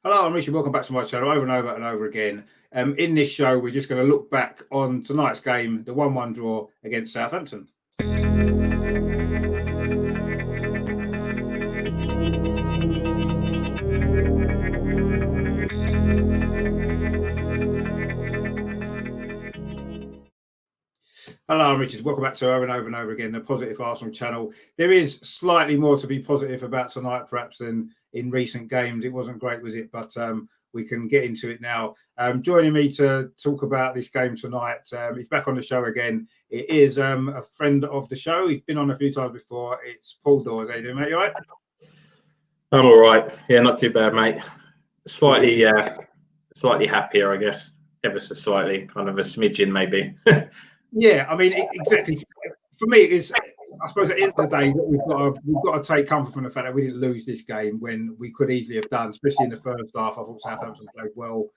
Hello, I'm Richard. Welcome back to my channel over and over and over again. In this show, we're just going to look back on tonight's game, the 1-1 draw against Southampton. Hello, I'm Richard. Welcome back to over and over and over again, the Positive Arsenal channel. There is slightly more to be positive about tonight, perhaps, than in recent games. It wasn't great, was it? But we can get into it now. Joining me to talk about this game tonight, he's back on the show again. It is a friend of the show. He's been on a few times before. It's Paul Dawes. How you doing, mate? You all right? I'm all right. Yeah, not too bad, mate. Slightly happier, I guess. Ever so slightly, kind of a smidgen, maybe. Yeah, I mean, exactly. For me, it's, I suppose at the end of the day, we've got to take comfort from the fact that we didn't lose this game when we could easily have done, especially in the first half. I thought Southampton played well.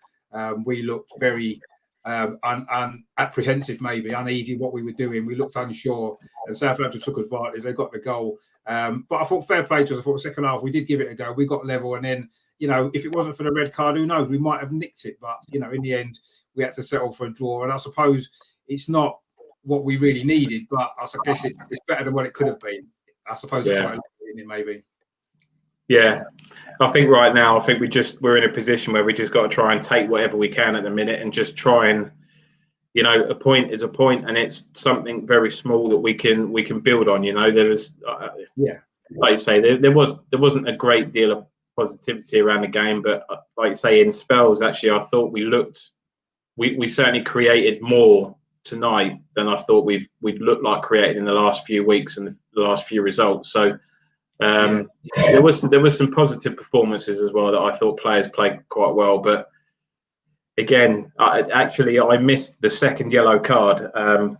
We looked very apprehensive, maybe uneasy what we were doing. We looked unsure, and Southampton took advantage. They got the goal. But I thought fair play to us. I thought the second half we did give it a go. We got level, and then, you know, if it wasn't for the red card, who knows? We might have nicked it. But, you know, in the end, we had to settle for a draw. And I suppose it's not what we really needed, but I guess it's better than what it could have been. I suppose that's what it maybe. Yeah, I think right now, we're in a position where we just got to try and take whatever we can at the minute and just try and, you know, a point is a point, and it's something very small that we can build on. You know, there was, like you say, there wasn't a great deal of positivity around the game, but like you say, in spells, actually, I thought we certainly created more tonight than I thought we've looked like created in the last few weeks and the last few results. So there was some positive performances as well that I thought players played quite well. But again, I missed the second yellow card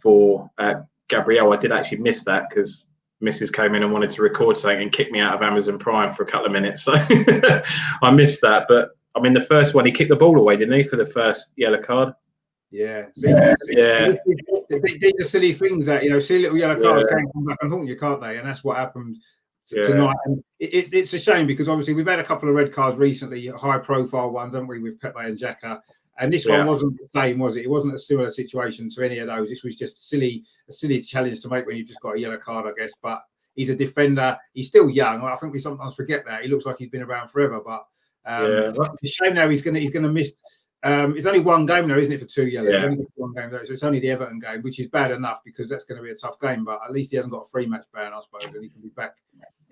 for Gabriel. I did actually miss that because Mrs. came in and wanted to record something and kicked me out of Amazon Prime for a couple of minutes. So I missed that. But I mean, the first one, he kicked the ball away, didn't he, for the first yellow card? Yeah. These are silly things that, you know, silly little yellow cards can come back and haunt you, can't they? And that's what happened tonight. And it's a shame because obviously we've had a couple of red cards recently, high-profile ones, haven't we, with Pepe and Xhaka? And this one wasn't the same, was it? It wasn't a similar situation to any of those. This was just a silly challenge to make when you've just got a yellow card, I guess. But he's a defender. He's still young. I think we sometimes forget that. He looks like he's been around forever. But it's a shame now he's gonna miss. It's only one game now, isn't it, for 2 yellows? It's only one game, so it's only the Everton game, which is bad enough because that's going to be a tough game. But at least he hasn't got a free match ban, I suppose, and he can be back.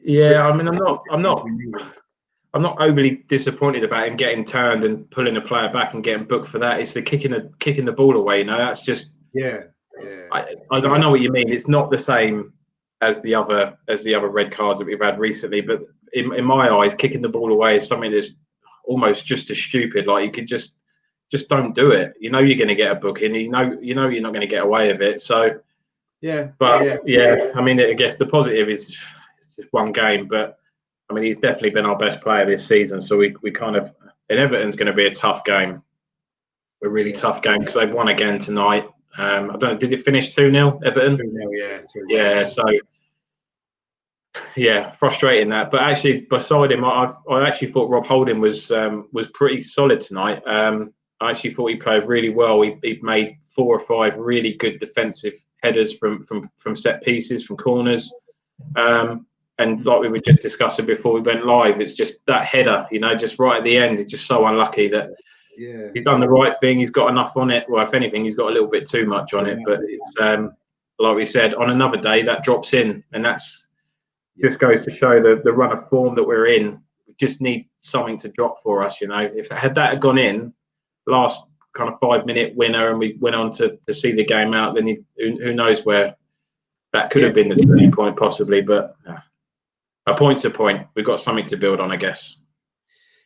Yeah, I mean, I'm not overly disappointed about him getting turned and pulling a player back and getting booked for that. It's the kicking the ball away. You know, that's just I know what you mean. It's not the same as the other red cards that we've had recently, but in my eyes, kicking the ball away is something that's almost just as stupid. Like, you could just don't do it. You know you're going to get a booking. You know you're not going to get away with it. So I mean, I guess the positive is it's just one game, but I mean, he's definitely been our best player this season. So we kind of, and Everton's going to be a tough game, a really tough game because they've won again tonight. I don't know, did it finish 2-0 Everton? 2-0, 2-0. Yeah. So frustrating that. But actually, beside him, I actually thought Rob Holding was pretty solid tonight. I actually thought he played really well. He made 4 or 5 really good defensive headers from set pieces, from corners. And like we were just discussing before we went live, it's just that header, you know, just right at the end. It's just so unlucky that he's done the right thing. He's got enough on it. Well, if anything, he's got a little bit too much on it. But it's like we said, on another day that drops in, and that's just goes to show the run of form that we're in. We just need something to drop for us, you know. If that gone in, last kind of 5-minute winner, and we went on to see the game out, then who knows where that could have been the turning point possibly. But a point's a point. We've got something to build on, I guess.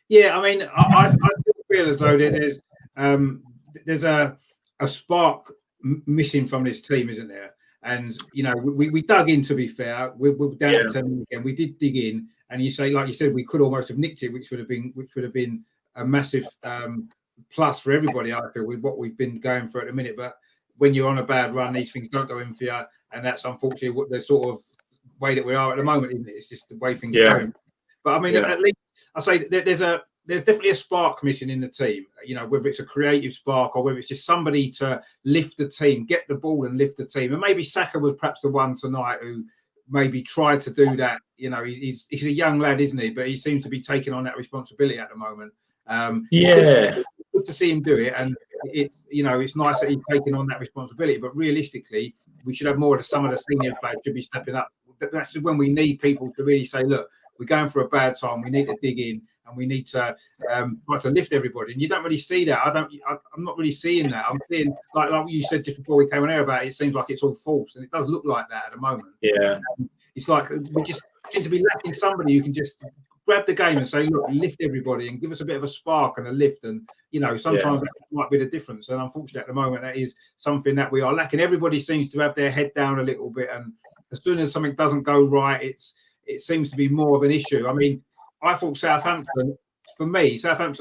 Yeah, I mean, I still feel as though there's a spark missing from this team, isn't there? And, you know, we dug in, to be fair. We're down to 10 again. We did dig in, and you say, like you said, we could almost have nicked it, which would have been a massive plus for everybody, I feel, with what we've been going for at the minute. But when you're on a bad run, these things don't go in for you, and that's unfortunately what the sort of way that we are at the moment, isn't it? It's just the way things are going. But I mean, at least I say there's a there's definitely a spark missing in the team. You know, whether it's a creative spark or whether it's just somebody to lift the team, get the ball and lift the team. And maybe Saka was perhaps the one tonight who maybe tried to do that. You know, he's a young lad, isn't he? But he seems to be taking on that responsibility at the moment. It's good to see him do it, and it's nice that he's taking on that responsibility. But realistically, we should have more of some of the senior players should be stepping up. That's when we need people to really say, look, we're going for a bad time. We need to dig in, and we need to try to lift everybody. And you don't really see that. I'm not really seeing that. I'm seeing like you said just before we came on air about it. It seems like it's all false, and it does look like that at the moment. Yeah, it's like we just seem to be lacking somebody who can just grab the game and say, look, lift everybody and give us a bit of a spark and a lift. And sometimes that might be the difference. And unfortunately, at the moment, that is something that we are lacking. Everybody seems to have their head down a little bit, and as soon as something doesn't go right, it seems to be more of an issue. I mean, I thought Southampton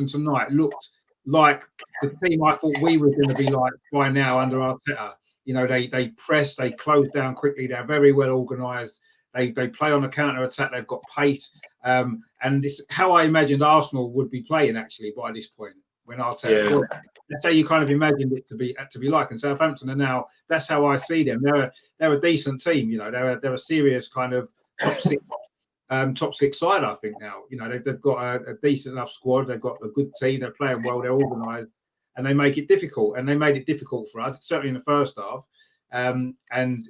tonight looked like the team I thought we were going to be like by now under Arteta. You know, they press, they close down quickly, they're very well organised. They play on the counter attack. They've got pace, and it's how I imagined Arsenal would be playing actually by this point when Arteta. That's how you kind of imagined it to be like. And Southampton are now. That's how I see them. They're a decent team. You know, they're a serious kind of top six side. I think now. You know, they've got a decent enough squad. They've got a good team. They're playing well. They're organised, and they make it difficult. And they made it difficult for us, certainly in the first half. And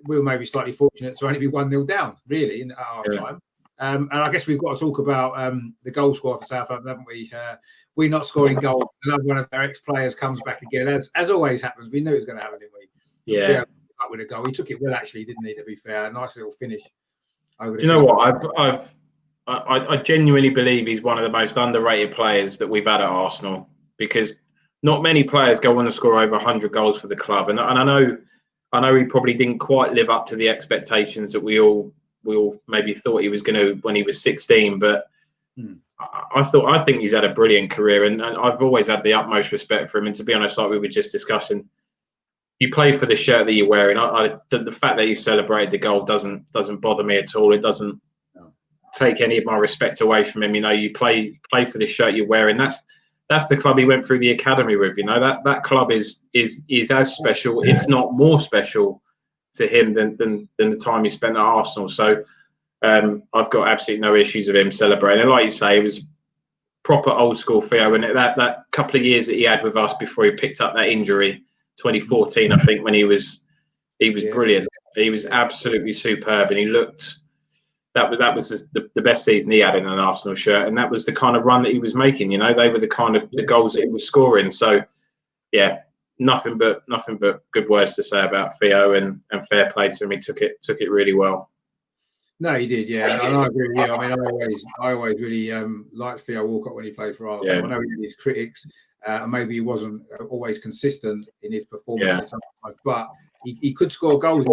we were maybe slightly fortunate to only be 1-0 down, really, at half time. And I guess we've got to talk about the goal scorer for Southampton, haven't we? We're not scoring goals. Another one of our ex-players comes back again, as always happens. We knew it was going to happen, didn't we? Yeah. With a goal, he took it well, actually, didn't he? To be fair, a nice little finish. You know what? I genuinely believe he's one of the most underrated players that we've had at Arsenal, because not many players go on to score over 100 goals for the club, and I know he probably didn't quite live up to the expectations that we all maybe thought he was going to when he was 16. But I think he's had a brilliant career, and I've always had the utmost respect for him. And to be honest, like we were just discussing, you play for the shirt that you're wearing. The fact that he celebrated the goal doesn't bother me at all. It doesn't take any of my respect away from him. You know, you play for the shirt you're wearing. That's the club he went through the academy with. You know, that club is as special, if not more special, to him than the time he spent at Arsenal. So I've got absolutely no issues with him celebrating. And like you say, it was proper old school Theo, and that couple of years that he had with us before he picked up that injury, 2014, I think, when he was brilliant. He was absolutely superb, and he looked. That was the best season he had in an Arsenal shirt, and that was the kind of run that he was making. You know, they were the kind of the goals that he was scoring. So, yeah, nothing but good words to say about Theo, and fair play to him. He took it really well. No, he did, yeah, and I agree with you. I mean, I always really liked Theo Walcott when he played for Arsenal. Yeah. I know he had his critics, and maybe he wasn't always consistent in his performances, but he could score goals.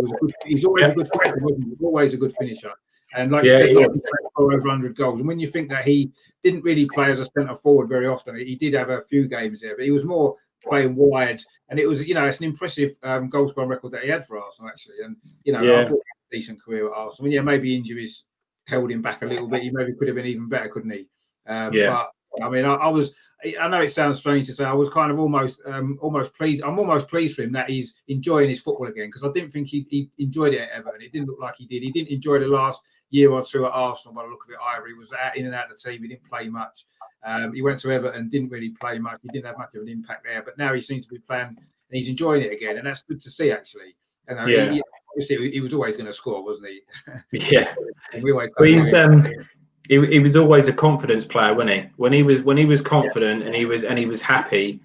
He's always a good finisher, wasn't he? Always a good finisher. And like you said, he scored over 100 goals. And when you think that he didn't really play as a centre forward very often, he did have a few games there, but he was more playing wide. And it was, it's an impressive goal scoring record that he had for Arsenal, actually. And I thought he had a decent career at Arsenal. I mean, maybe injuries held him back a little bit. He maybe could have been even better, couldn't he? But I mean, I know it sounds strange to say, I was kind of almost pleased. I'm almost pleased for him that he's enjoying his football again, because I didn't think he enjoyed it at Everton. It didn't look like he did. He didn't enjoy the last year or two at Arsenal by the look of it either. He was in and out of the team. He didn't play much. He went to Everton, didn't really play much. He didn't have much of an impact there. But now he seems to be playing, and he's enjoying it again. And that's good to see, actually. And obviously, he was always going to score, wasn't he? Yeah. And we always he was always a confidence player, wasn't he? When he was confident and he was happy,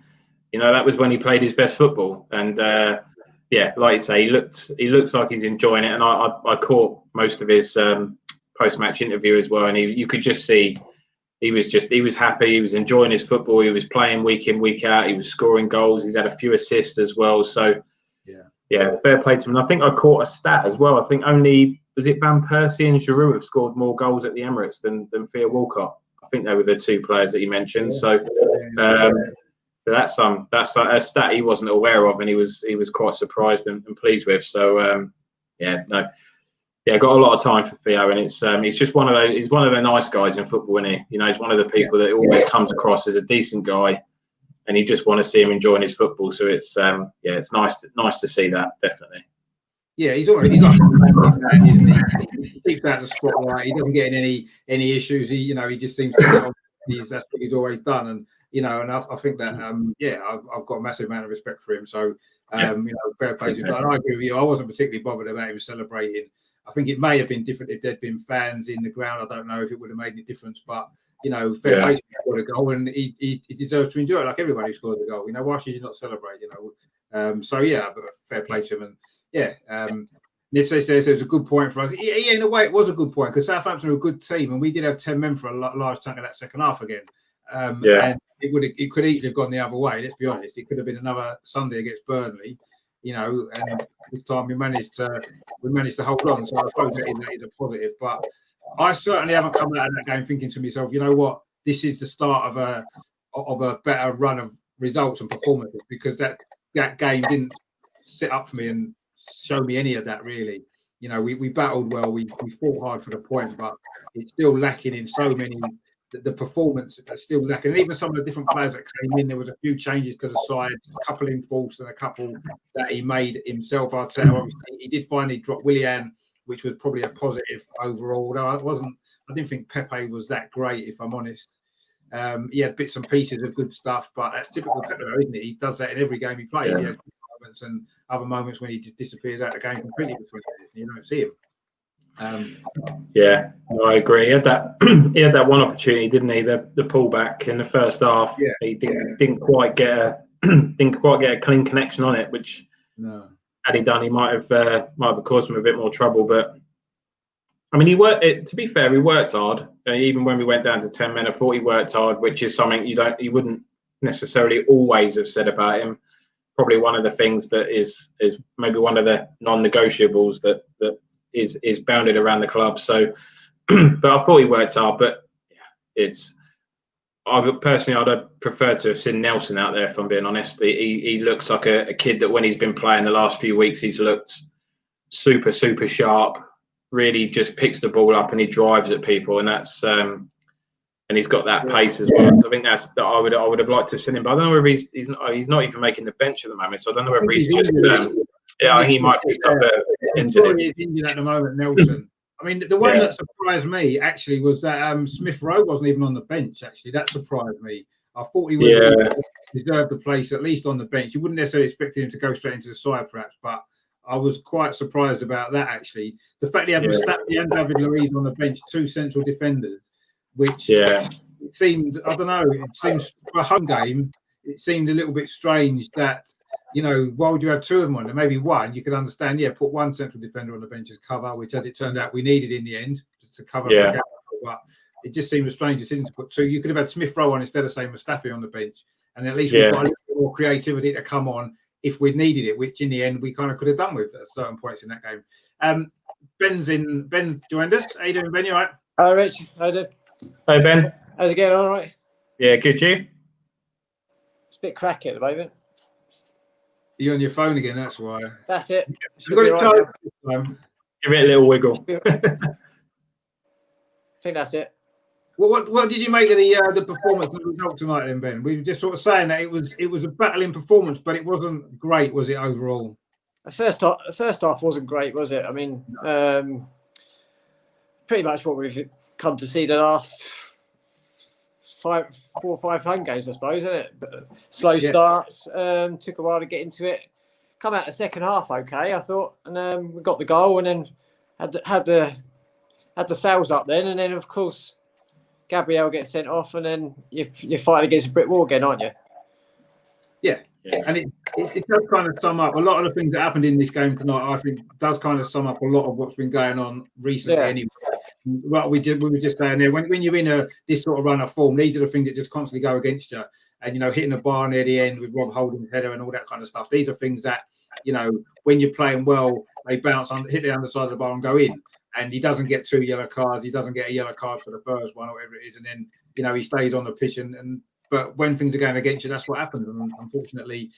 that was when he played his best football. And like you say, he looks like he's enjoying it. And I caught most of his post-match interview as well, and you could just see he was happy. He was enjoying his football. He was playing week in, week out. He was scoring goals. He's had a few assists as well. So fair play to him. And I think I caught a stat as well. I think only was it Van Persie and Giroud have scored more goals at the Emirates than Theo Walcott. I think they were the two players that you mentioned. So that's a stat he wasn't aware of, and he was quite surprised and pleased with. So no, yeah, got a lot of time for Theo, and it's just one of those. He's one of the nice guys in football, isn't he? You know, he's one of the people that always comes across as a decent guy, and you just want to see him enjoying his football. So it's it's nice to see that, definitely. Yeah, he's like a man, isn't he? He keeps out the spotlight. He doesn't get in any issues. He just seems to get on. That's what he's always done, and I think that I've got a massive amount of respect for him. So fair play to him. And I agree with you. I wasn't particularly bothered about him celebrating. I think it may have been different if there'd been fans in the ground. I don't know if it would have made any difference, but fair play to him. He scored a goal, and he deserves to enjoy it like everybody who scores a goal. Why should you not celebrate? But fair play to him, and Nid says there's a good point for us. Yeah, in a way, it was a good point because Southampton are a good team, and we did have 10 men for a large chunk of that second half again. And it could easily have gone the other way. Let's be honest, it could have been another Sunday against Burnley, and this time we managed to hold on. So I suppose that is a positive. But I certainly haven't come out of that game thinking to myself, you know what, this is the start of a better run of results and performances, because that game didn't sit up for me and show me any of that really. We battled well, we fought hard for the point, but it's still lacking in so many. The performance is still lacking, and even some of the different players that came in, there was a few changes to the side, a couple enforced and a couple that he made himself. I'd say obviously he did finally drop Willian, which was probably a positive overall. Although I didn't think Pepe was that great, if I'm honest. He had bits and pieces of good stuff, but that's typical Pepe, isn't it? He does that in every game he plays. He has moments and other moments when he just disappears out of the game completely between minutes and you don't see him. I agree. He had that one opportunity, didn't he? The pullback in the first half. Yeah. He didn't quite get a clean connection on it, which had he done, he might have caused him a bit more trouble. But I mean, to be fair, he worked hard. Even when we went down to 10 men, I thought he worked hard, which is something you wouldn't necessarily always have said about him. Probably one of the things that is maybe one of the non-negotiables that is bounded around the club. So, but I thought he worked hard. But I'd have preferred to have seen Nelson out there, if I'm being honest. He looks like a kid that when he's been playing the last few weeks, he's looked super, super sharp. Really just picks the ball up and he drives at people, and that's and he's got that pace as well. So I think that I would have liked to have seen him, but I don't know whether he's not even making the bench at the moment. So I don't know whether he's just I think he might be injured. He's injured at the moment, Nelson. I mean, the one that surprised me actually was that Smith Rowe wasn't even on the bench. Actually, that surprised me. I thought he would deserve the place at least on the bench. You wouldn't necessarily expect him to go straight into the side, perhaps, but I was quite surprised about that. Actually, the fact he had Mustafi and David Luiz on the bench, two central defenders, which it seemed, I don't know, it seems for a home game, it seemed a little bit strange that. Why would you have two of them on there? Maybe one, you could understand. Put one central defender on the bench as cover, which, as it turned out, we needed in the end to cover the gap. But it just seemed a strange decision to put two. You could have had Smith Rowe on instead of saying Mustafi on the bench, and at least we've got a little bit more creativity to come on if we'd needed it, which in the end we kind of could have done with at certain points in that game. Ben joined us. How you doing, Ben? You all right? Hi, Rich. How you doing? Hey, Ben. How's it going? All right? Yeah, good, you? It's a bit cracky at the moment. You're on your phone again, that's why. That's it. You've got it charged this time. Give it a little wiggle. I think that's it. What did you make of the performance and the result tonight then, Ben? We were just sort of saying that it was a battling performance, but it wasn't great, was it, overall? The first half wasn't great, was it? I mean, pretty much what we've come to see the last 4 or 5 home games, I suppose, isn't it? But slow starts, took a while to get into it. Come out the second half, okay, I thought, and we got the goal, and then had the sails up then, and then of course Gabriel gets sent off, and then you're fighting against a brick wall again, aren't you? Yeah. And it does kind of sum up a lot of the things that happened in this game tonight. I think does kind of sum up a lot of what's been going on recently. Anyway, what we were just saying there, when you're in this sort of run of form, these are the things that just constantly go against you. And hitting the bar near the end with Rob Holding's header and all that kind of stuff. These are things that when you're playing well, they bounce on, hit the underside of the bar and go in. And he doesn't get 2 yellow cards. He doesn't get a yellow card for the first one or whatever it is, and then he stays on the pitch But when things are going against you, that's what happens. And unfortunately,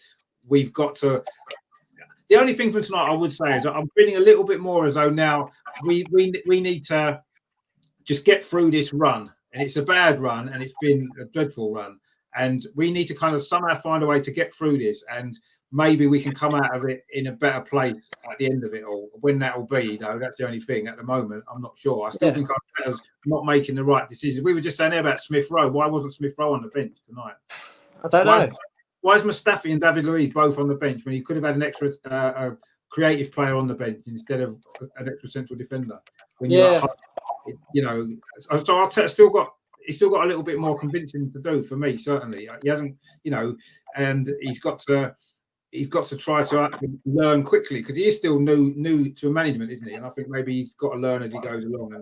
we've got to. The only thing from tonight I would say is that I'm feeling a little bit more as though now we need to just get through this run, and it's a bad run, and it's been a dreadful run, and we need to kind of somehow find a way to get through this, and maybe we can come out of it in a better place at the end of it all. When that will be, though, that's the only thing at the moment. I'm not sure. I still think Arteta's not making the right decisions. We were just saying there about Smith Rowe. Why wasn't Smith Rowe on the bench tonight? I don't know. Why is Mustafi and David Luiz both on the bench when you could have had an extra creative player on the bench instead of an extra central defender? When so Arteta's still got a little bit more convincing to do for me. Certainly, he hasn't, and he's got to try to learn quickly because he is still new to management, isn't he? And I think maybe he's got to learn as he goes along.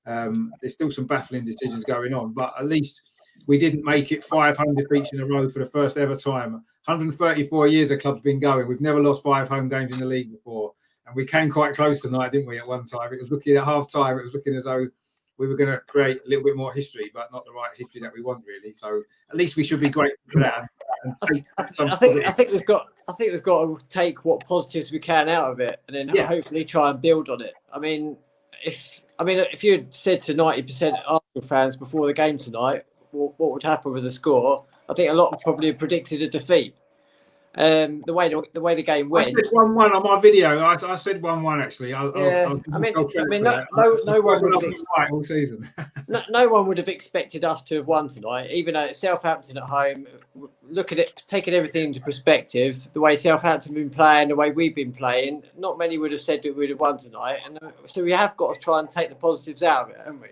And there's still some baffling decisions going on, but at least we didn't make it 500 defeats in a row for the first ever time. 134 years the club's been going. We've never lost 5 home games in the league before. And we came quite close tonight, didn't we, at one time? It was looking at half time, it was looking as though we were going to create a little bit more history, but not the right history that we want, really. So at least we should be grateful for that. I think we've got to take what positives we can out of it, and then hopefully try and build on it. I mean, if you had said to 90% Arsenal fans before the game tonight what would happen with the score, I think a lot would probably have predicted a defeat. The way the game went. I said 1-1 on my video. I said 1-1 actually. No one would have all season. no one would have expected us to have won tonight, even though it's Southampton at home. Look at it, taking everything into perspective. The way Southampton have been playing, the way we've been playing, not many would have said that we'd have won tonight. And so we have got to try and take the positives out of it, haven't we?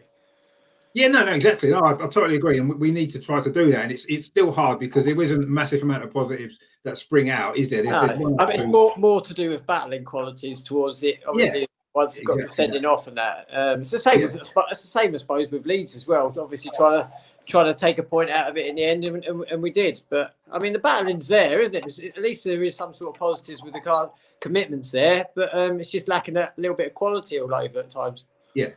Yeah, no, exactly. No, I totally agree, and we need to try to do that. And it's still hard because there isn't a massive amount of positives that spring out, is there? It's more to do with battling qualities towards it. Obviously, once you've got the sending off and that, it's the same. It's the same, I suppose, with Leeds as well. Obviously, trying to take a point out of it in the end, and we did. But I mean, the battling's there, isn't it? At least there is some sort of positives with the commitments there, but it's just lacking that little bit of quality all over at times. Yeah,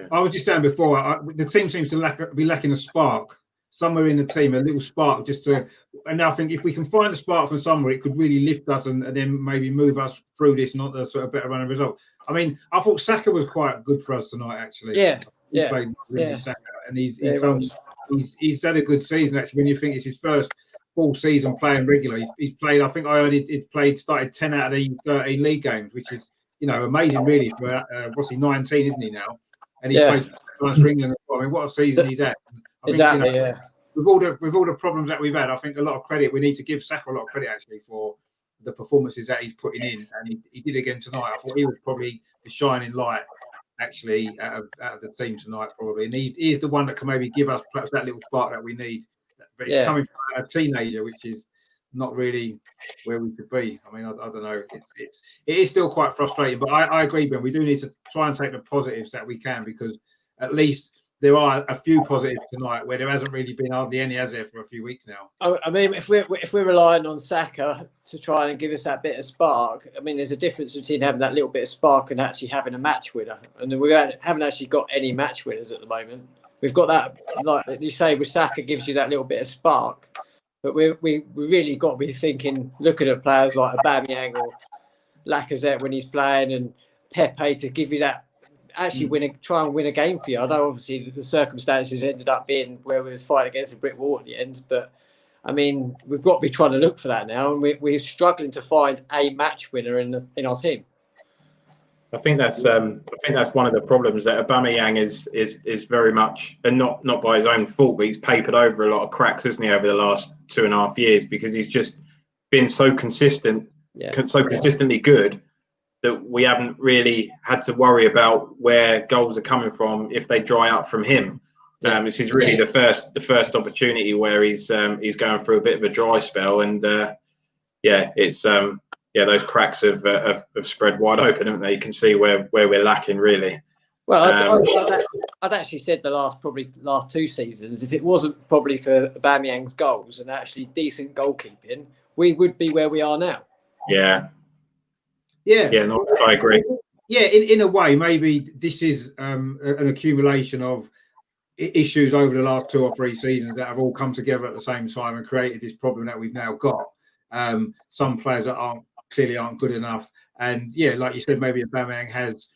I was just saying before, the team seems to be lacking a spark somewhere in the team, a little spark and I think if we can find a spark from somewhere, it could really lift us and then maybe move us through this, not a sort of better running result. I mean, I thought Saka was quite good for us tonight, actually. Saka, and he's had a good season, actually, when you think it's his first full season playing regular. He's played, I think I heard started 10 out of the 13 league games, which is, amazing, really. For what's he, 19, isn't he now? And he's played for England. I mean, what a season he's had. Exactly. With all the problems that we've had, I think a lot of credit. We need to give Saka a lot of credit actually for the performances that he's putting in, and he did again tonight. I thought he was probably the shining light actually out of the team tonight, probably, and he's the one that can maybe give us perhaps that little spark that we need. But it's coming from a teenager, which is not really where we could be. I mean, I don't know. It is still quite frustrating, but I agree, Ben. We do need to try and take the positives that we can, because at least there are a few positives tonight where there hasn't really been hardly any, has there, for a few weeks now. I mean, if we're relying on Saka to try and give us that bit of spark, I mean, there's a difference between having that little bit of spark and actually having a match winner. And we haven't actually got any match winners at the moment. We've got that, like you say, with Saka gives you that little bit of spark. But we really got to be thinking, looking at players like Aubameyang or Lacazette when he's playing, and Pepe to give you that, actually try and win a game for you. I know obviously the circumstances ended up being where we was fighting against a brick wall at the end, but I mean, we've got to be trying to look for that now, and we're struggling to find a match winner in our team. I think that's one of the problems, that Aubameyang is very much, and not by his own fault, but he's papered over a lot of cracks, hasn't he, over the last 2.5 years, because he's just been so consistent, consistently good, that we haven't really had to worry about where goals are coming from if they dry up from him. This is really the first opportunity where he's going through a bit of a dry spell, and those cracks have spread wide open, haven't they? You can see where we're lacking, really. Well, I'd actually said the last 2 seasons, if it wasn't probably for Aubameyang's goals and actually decent goalkeeping, we would be where we are now. Yeah, I agree. Yeah, in a way, maybe this is an accumulation of issues over the last 2 or 3 seasons that have all come together at the same time and created this problem that we've now got. Some players that aren't clearly aren't good enough. And yeah, like you said, maybe Aubameyang has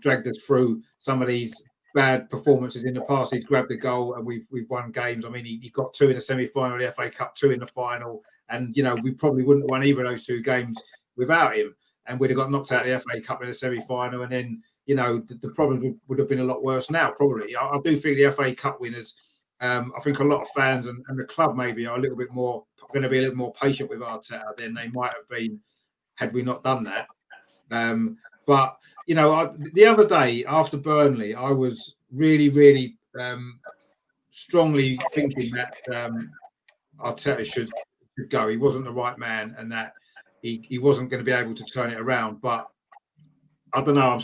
dragged us through some of these bad performances in the past. He's grabbed the goal and we've won games. I mean, he got 2 in the semi-final of the FA Cup, 2 in the final, and we probably wouldn't have won either of those 2 games without him, and we'd have got knocked out of the FA Cup in the semi-final, and then the problems would have been a lot worse now. Probably, I do think the FA Cup winners. I think a lot of fans and the club maybe are going to be a little more patient with Arteta than they might have been had we not done that. But the other day after Burnley, I was really, really strongly thinking that Arteta should go. He wasn't the right man, and that he wasn't going to be able to turn it around. But I don't know.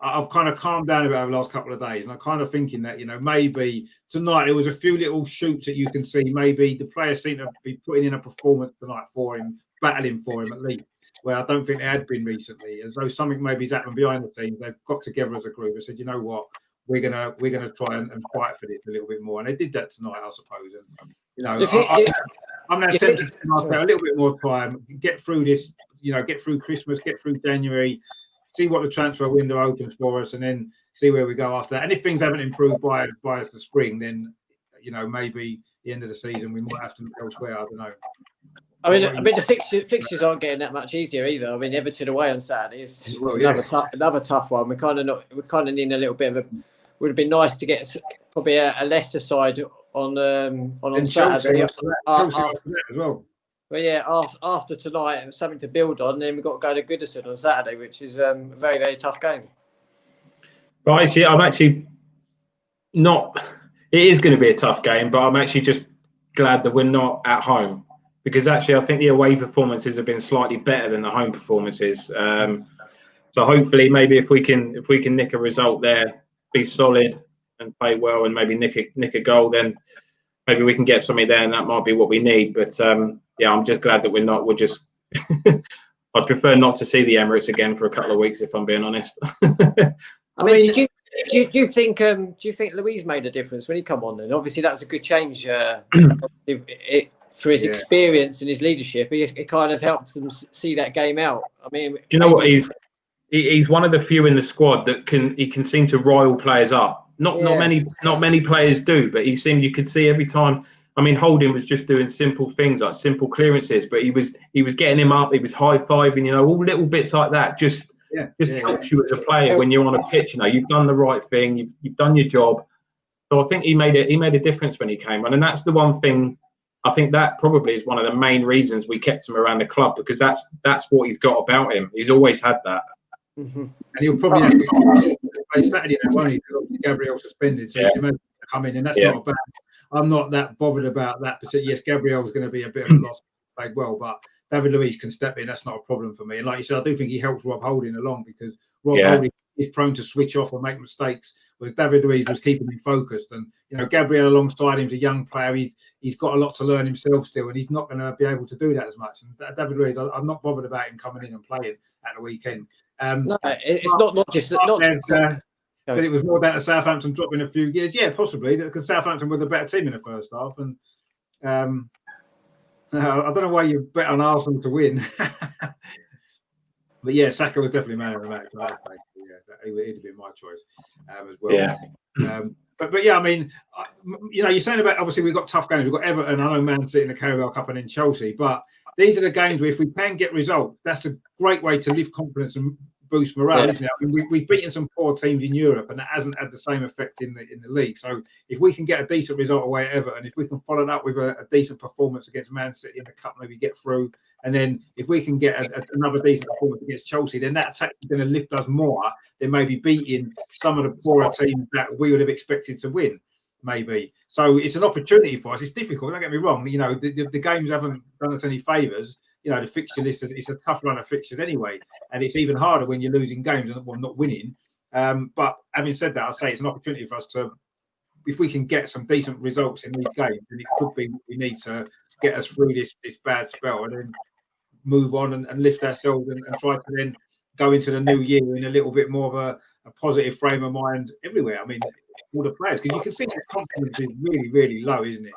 I've kind of calmed down a bit over the last couple of days, and I'm kind of thinking that maybe tonight there was a few little shoots that you can see. Maybe the players seem to be putting in a performance tonight for him, battling for him at least, where I don't think they had been recently. As though something maybe's happened behind the scenes. They've got together as a group and said, you know what, we're gonna try and fight for this a little bit more, and they did that tonight, I suppose. And I'm now tempted to give a little bit more time, get through this, get through Christmas, get through January, see what the transfer window opens for us, and then see where we go after that. And if things haven't improved by the spring, then maybe the end of the season we might have to look elsewhere. I don't know. I mean, the fixtures aren't getting that much easier either. I mean, Everton away on Saturday is another tough one. We kind of need a little bit of a. Would have been nice to get probably a lesser side on Saturday. As well. But yeah, after tonight, something to build on. Then we've got to go to Goodison on Saturday, which is a very, very tough game. But actually, I'm actually not. It is going to be a tough game, but I'm actually just glad that we're not at home, because actually I think the away performances have been slightly better than the home performances. So hopefully, maybe if we can nick a result there, be solid and play well, and maybe nick a goal, then maybe we can get something there, and that might be what we need. But yeah, I'm just glad that we're not. We're just. I'd prefer not to see the Emirates again for a couple of weeks, if I'm being honest. I mean, do you think Luis made a difference when he come on? And obviously that was a good change for his experience and his leadership. It kind of helped them see that game out. I mean, do you know what? He's one of the few in the squad that can seem to rile players up. Not many players do, but you could see every time. I mean, Holding was just doing simple things like simple clearances, but he was getting him up. He was high-fiving, all little bits like that. Just helps you as a player when you're on a pitch. You've done the right thing. You've done your job. So I think he made a difference when he came on, and that's the one thing. I think that probably is one of the main reasons we kept him around the club, because that's what he's got about him. He's always had that. Mm-hmm. And he'll probably have to play Saturday now, won't he? Because Gabriel suspended, so you can come in, and that's not bad. I'm not that bothered about that. But yes, Gabriel's going to be a bit of a loss. Played well, but David Luiz can step in. That's not a problem for me. And like you said, I do think he helps Rob Holding along, because Rob Holding is prone to switch off or make mistakes, whereas David Luiz was keeping him focused. And Gabriel alongside him is a young player. He's got a lot to learn himself still, and he's not going to be able to do that as much. And David Luiz, I'm not bothered about him coming in and playing at the weekend. No, it's not just said it was more down to Southampton dropping a few years. Yeah, possibly, because Southampton were the better team in the first half. And I don't know why you bet on Arsenal to win. But yeah, Saka was definitely man of the match. Yeah, he'd have been my choice as well. Yeah. But yeah, I mean, you're saying about, obviously we've got tough games. We've got Everton, I know Man City in the Carabao Cup, and then Chelsea. But these are the games where if we can get results, that's a great way to lift confidence and boost morale, isn't it? I mean, we've beaten some poor teams in Europe, and that hasn't had the same effect in the league. So if we can get a decent result away at Everton, if we can follow that up with a decent performance against Man City in the Cup, maybe get through, and then if we can get another decent performance against Chelsea, then that's actually going to lift us more than maybe beating some of the poorer teams that we would have expected to win, maybe. So it's an opportunity for us. It's difficult, don't get me wrong. The games haven't done us any favours. The fixture list it's a tough run of fixtures anyway, and it's even harder when you're losing games and not winning. But having said that, I say it's an opportunity for us to, if we can get some decent results in these games, then it could be we need to get us through this bad spell and then move on and lift ourselves and try to then go into the new year in a little bit more of a positive frame of mind everywhere. I mean, all the players, because you can see the confidence is really, really low, isn't it?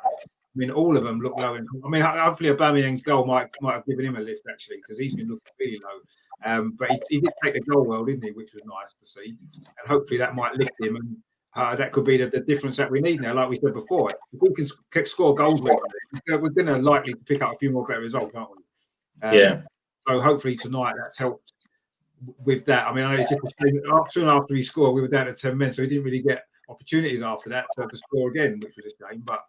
I mean, all of them look low in. I mean, hopefully Aubameyang's goal might have given him a lift actually, because he's been looking really low. But he did take the goal well, didn't he? Which was nice to see, and hopefully that might lift him, and that could be the difference that we need now. Like we said before, if we can score goals, we're going to likely pick up a few more better results, aren't we? Yeah. So hopefully tonight that's helped with that. I mean, it's just a shame. Soon after he scored, we were down to 10 men, so he didn't really get opportunities after that to score again, which was a shame. But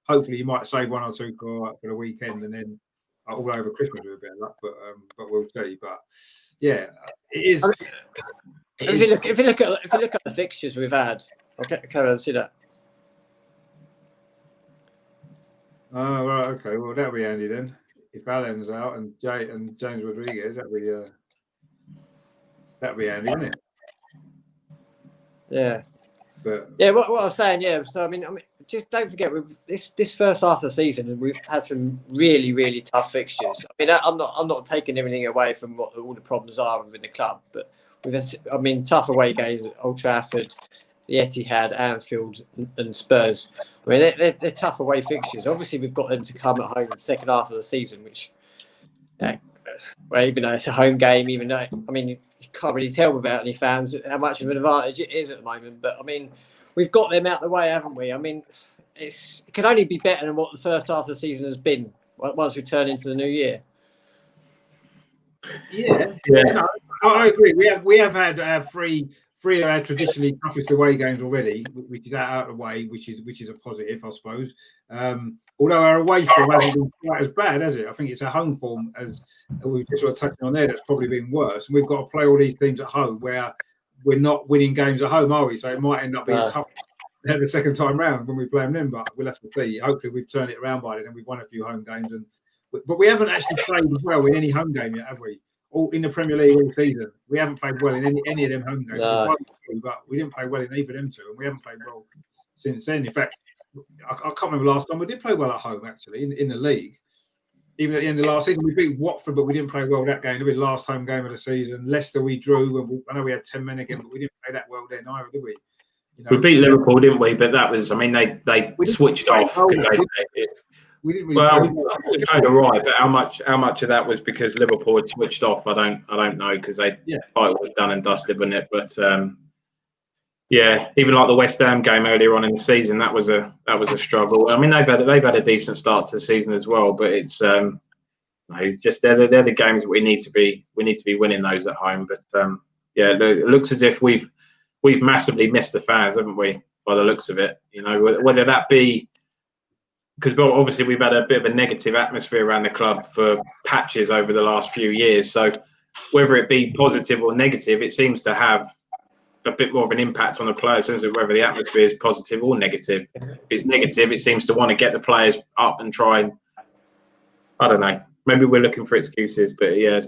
hopefully, he might save one or two for the weekend, and then all over Christmas with a bit of luck. But we'll see. But yeah, it is. If you look at the fixtures we've had, okay, carry on, see that. Oh right, okay. Well, that'll be handy then. If Allen's out and James Rodriguez, that'll be handy, wouldn't it? Yeah. But yeah, what I was saying, yeah. So I mean, just don't forget, this first half of the season, we've had some really, really tough fixtures. I mean, I'm not taking everything away from what all the problems are within the club, but we've had, tough away games at Old Trafford, the Etihad, Anfield, and Spurs. I mean, they're tough away fixtures. Obviously, we've got them to come at home in the second half of the season, which, well, even though it's a home game, even though, I mean, you can't really tell without any fans how much of an advantage it is at the moment. But, I mean, we've got them out of the way, haven't we? I mean, it can only be better than what the first half of the season has been once we turn into the new year. Yeah. No, I agree. We have had three of our traditionally toughest away games already, which is out of the way, which is a positive, I suppose. Although our away form hasn't been quite as bad, has it? I think it's a home form, as we've just sort of touched on there, that's probably been worse. And we've got to play all these teams at home where we're not winning games at home, are we? So it might end up being tough the second time round when we play them then, but we'll have to see. Hopefully we've turned it around by then and we've won a few home games. But we haven't actually played well in any home game yet, have we? All in the Premier League all season. We haven't played well in any of them home games. No. But we didn't play well in either of them two, and we haven't played well since then. In fact, I can't remember last time we did play well at home, actually, in the league. Even at the end of last season, we beat Watford, but we didn't play well that game. It was the last home game of the season. Leicester, we drew. I know we had 10 men again, but we didn't play that well then either, did we? We beat Liverpool, didn't we? But that was, I mean, they switched off. We didn't really we played all right, but how much of that was because Liverpool had switched off? I don't know, because the title was done and dusted, wasn't it? But even like the West Ham game earlier on in the season, that was a struggle. I mean, they've had a decent start to the season as well, but it's just they're the games that we need to be winning those at home. But it looks as if we've massively missed the fans, haven't we? By the looks of it, whether that be because obviously we've had a bit of a negative atmosphere around the club for patches over the last few years. So whether it be positive or negative, it seems to have a bit more of an impact on the players, whether the atmosphere is positive or negative. If it's negative, it seems to want to get the players up and try and, I don't know, maybe we're looking for excuses, but yeah, it's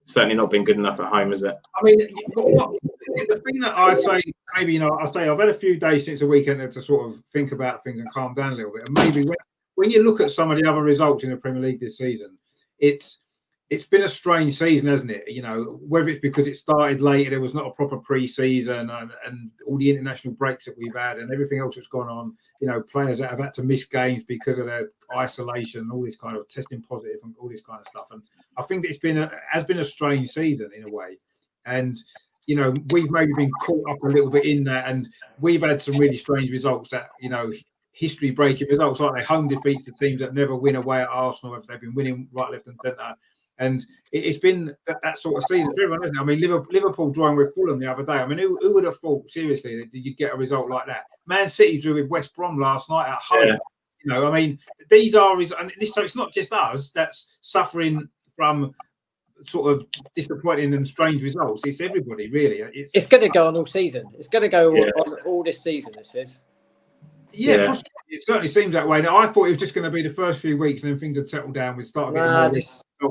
certainly not been good enough at home, is it? I mean, the thing that I say, maybe, I've had a few days since the weekend to sort of think about things and calm down a little bit. And maybe when you look at some of the other results in the Premier League this season, it's been a strange season, hasn't it? Whether it's because it started later, there was not a proper pre-season, and all the international breaks that we've had and everything else that's gone on, players that have had to miss games because of their isolation, all this kind of testing positive and all this kind of stuff. And I think has been a strange season in a way. And, we've maybe been caught up a little bit in that, and we've had some really strange results that, history-breaking results, like they home defeats to teams that never win away at Arsenal, if they've been winning right, left and centre. And it's been that sort of season for everyone, isn't it? I mean, Liverpool drawing with Fulham the other day. I mean, who would have thought, seriously, that you'd get a result like that? Man City drew with West Brom last night at home. Yeah. I mean, these are, and so it's not just us that's suffering from sort of disappointing and strange results. It's everybody, really. It's going to go on all season. It's going to go on all this season, this is. Yeah, possibly. It certainly seems that way. Now, I thought it was just going to be the first few weeks, and then things would settle down. We'd start getting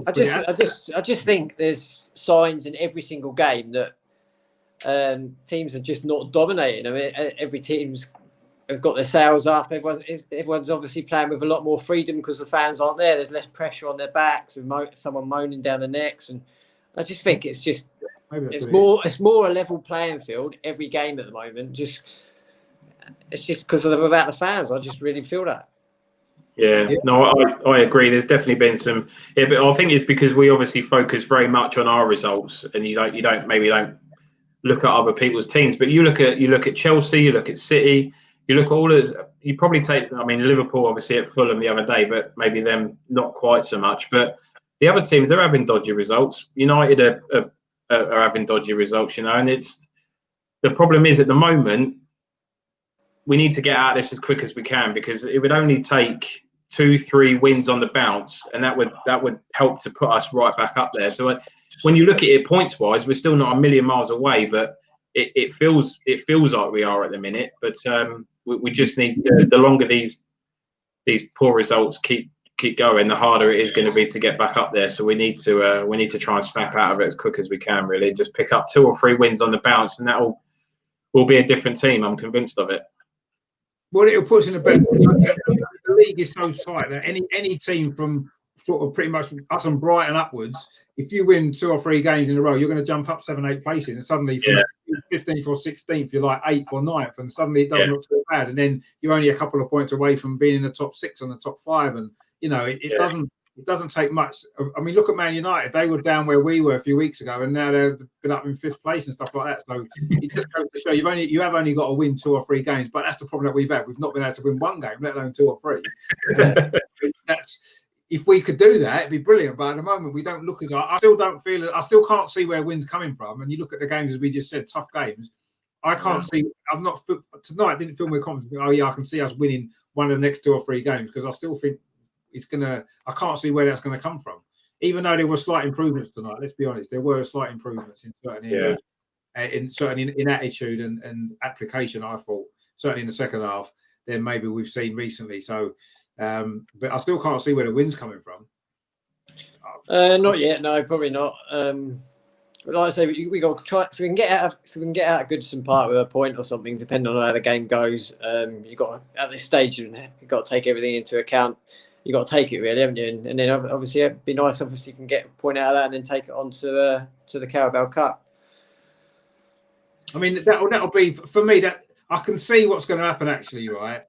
I just think there's signs in every single game that teams are just not dominating. I mean, every team's have got their sails up. Everyone's obviously playing with a lot more freedom because the fans aren't there. There's less pressure on their backs and someone moaning down the necks. And I just think it's more a level playing field every game at the moment. It's just because without the fans. I just really feel that. Yeah, no, I agree. There's definitely been some, but I think it's because we obviously focus very much on our results, and you don't look at other people's teams. But you look at Chelsea, you look at City, you look at all of. You probably take. I mean, Liverpool obviously at Fulham the other day, but maybe them not quite so much. But the other teams, they're having dodgy results. United are having dodgy results, and it's the problem is at the moment we need to get out of this as quick as we can, because it would only take 2-3 wins on the bounce, and that would help to put us right back up there. So when you look at it points wise, we're still not a million miles away, but it feels like we are at the minute. But we just need to. The longer these poor results keep going, the harder it is going to be to get back up there. So we need to try and snap out of it as quick as we can. Really, just pick up 2 or 3 wins on the bounce, and we'll be a different team. I'm convinced of it. Well, it'll put us in a better. The league is so tight that any team from sort of pretty much us and Brighton upwards, if you win 2 or 3 games in a row, you're going to jump up 7-8 places, and suddenly from 15th or 16th, you're like 8th or 9th, and suddenly it doesn't look so bad. And then you're only a couple of points away from being in the top 6 and the top 5, and it doesn't take much. I mean, look at Man United; they were down where we were a few weeks ago, and now they've been up in 5th place and stuff like that. So it just goes to show you have only got to win 2 or 3 games, but that's the problem that we've had. We've not been able to win 1 game, let alone 2 or 3. That's if we could do that, it'd be brilliant. But at the moment, we don't look as I still don't feel it. I still can't see where wins coming from. And you look at the games, as we just said, tough games. I can't see. I'm not tonight. I didn't feel more confident. Oh yeah, I can see us winning one of the next 2 or 3 games, because I still think it's gonna. I can't see where that's gonna come from. Even though there were slight improvements tonight. Let's be honest, there were slight improvements in certain areas, in attitude and application. I thought certainly in the second half than maybe we've seen recently. So, but I still can't see where the wind's coming from. Not yet. No, probably not. Like I say, we got to try. If we can get out of Goodison Park with a point or something, depending on how the game goes. You got at this stage, you've got to take everything into account. You got to take it really, haven't you? And then obviously it'd be nice. Obviously, you can get a point out of that and then take it on to the Carabao Cup. I mean, that'll be for me. That I can see what's going to happen. Actually, right?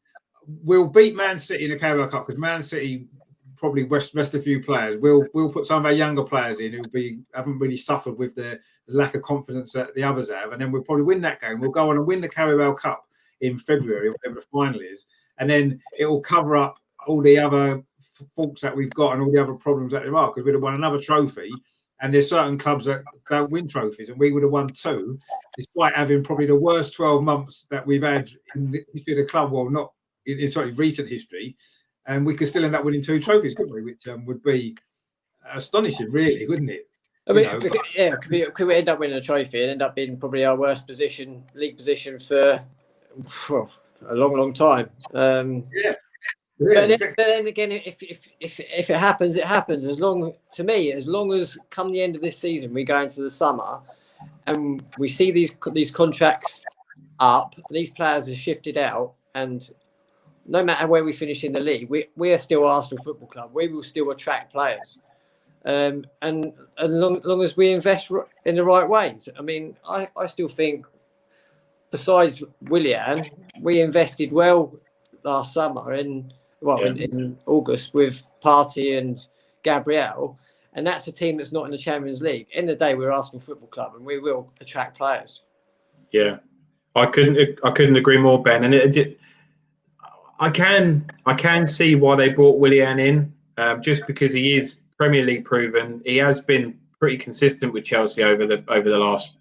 We'll beat Man City in the Carabao Cup, because Man City probably rest a few players. We'll put some of our younger players in who haven't really suffered with the lack of confidence that the others have, and then we'll probably win that game. We'll go on and win the Carabao Cup in February, whatever the final is, and then it will cover up all the other faults that we've got and all the other problems that there are, because we'd have won another trophy. And there's certain clubs that don't win trophies, and we would have won 2, despite having probably the worst 12 months that we've had in the history of the club. Well, not in sort of recent history, and we could still end up winning 2 trophies, couldn't we? Which would be astonishing, really, wouldn't it? I mean, could we end up winning a trophy and end up being probably our worst league position for a long time? But then again, if it happens, it happens. As long as come the end of this season, we go into the summer and we see these contracts up, these players are shifted out, and no matter where we finish in the league, we are still Arsenal Football Club. We will still attract players, and as long as we invest in the right ways. I mean, I still think, besides Willian, we invested well last summer in August with Partey and Gabriel, and that's a team that's not in the Champions League. End of the day, we're Arsenal Football Club, and we will attract players. Yeah, I couldn't agree more, Ben. And I can see why they brought Willian in, just because he is Premier League proven. He has been pretty consistent with Chelsea over the last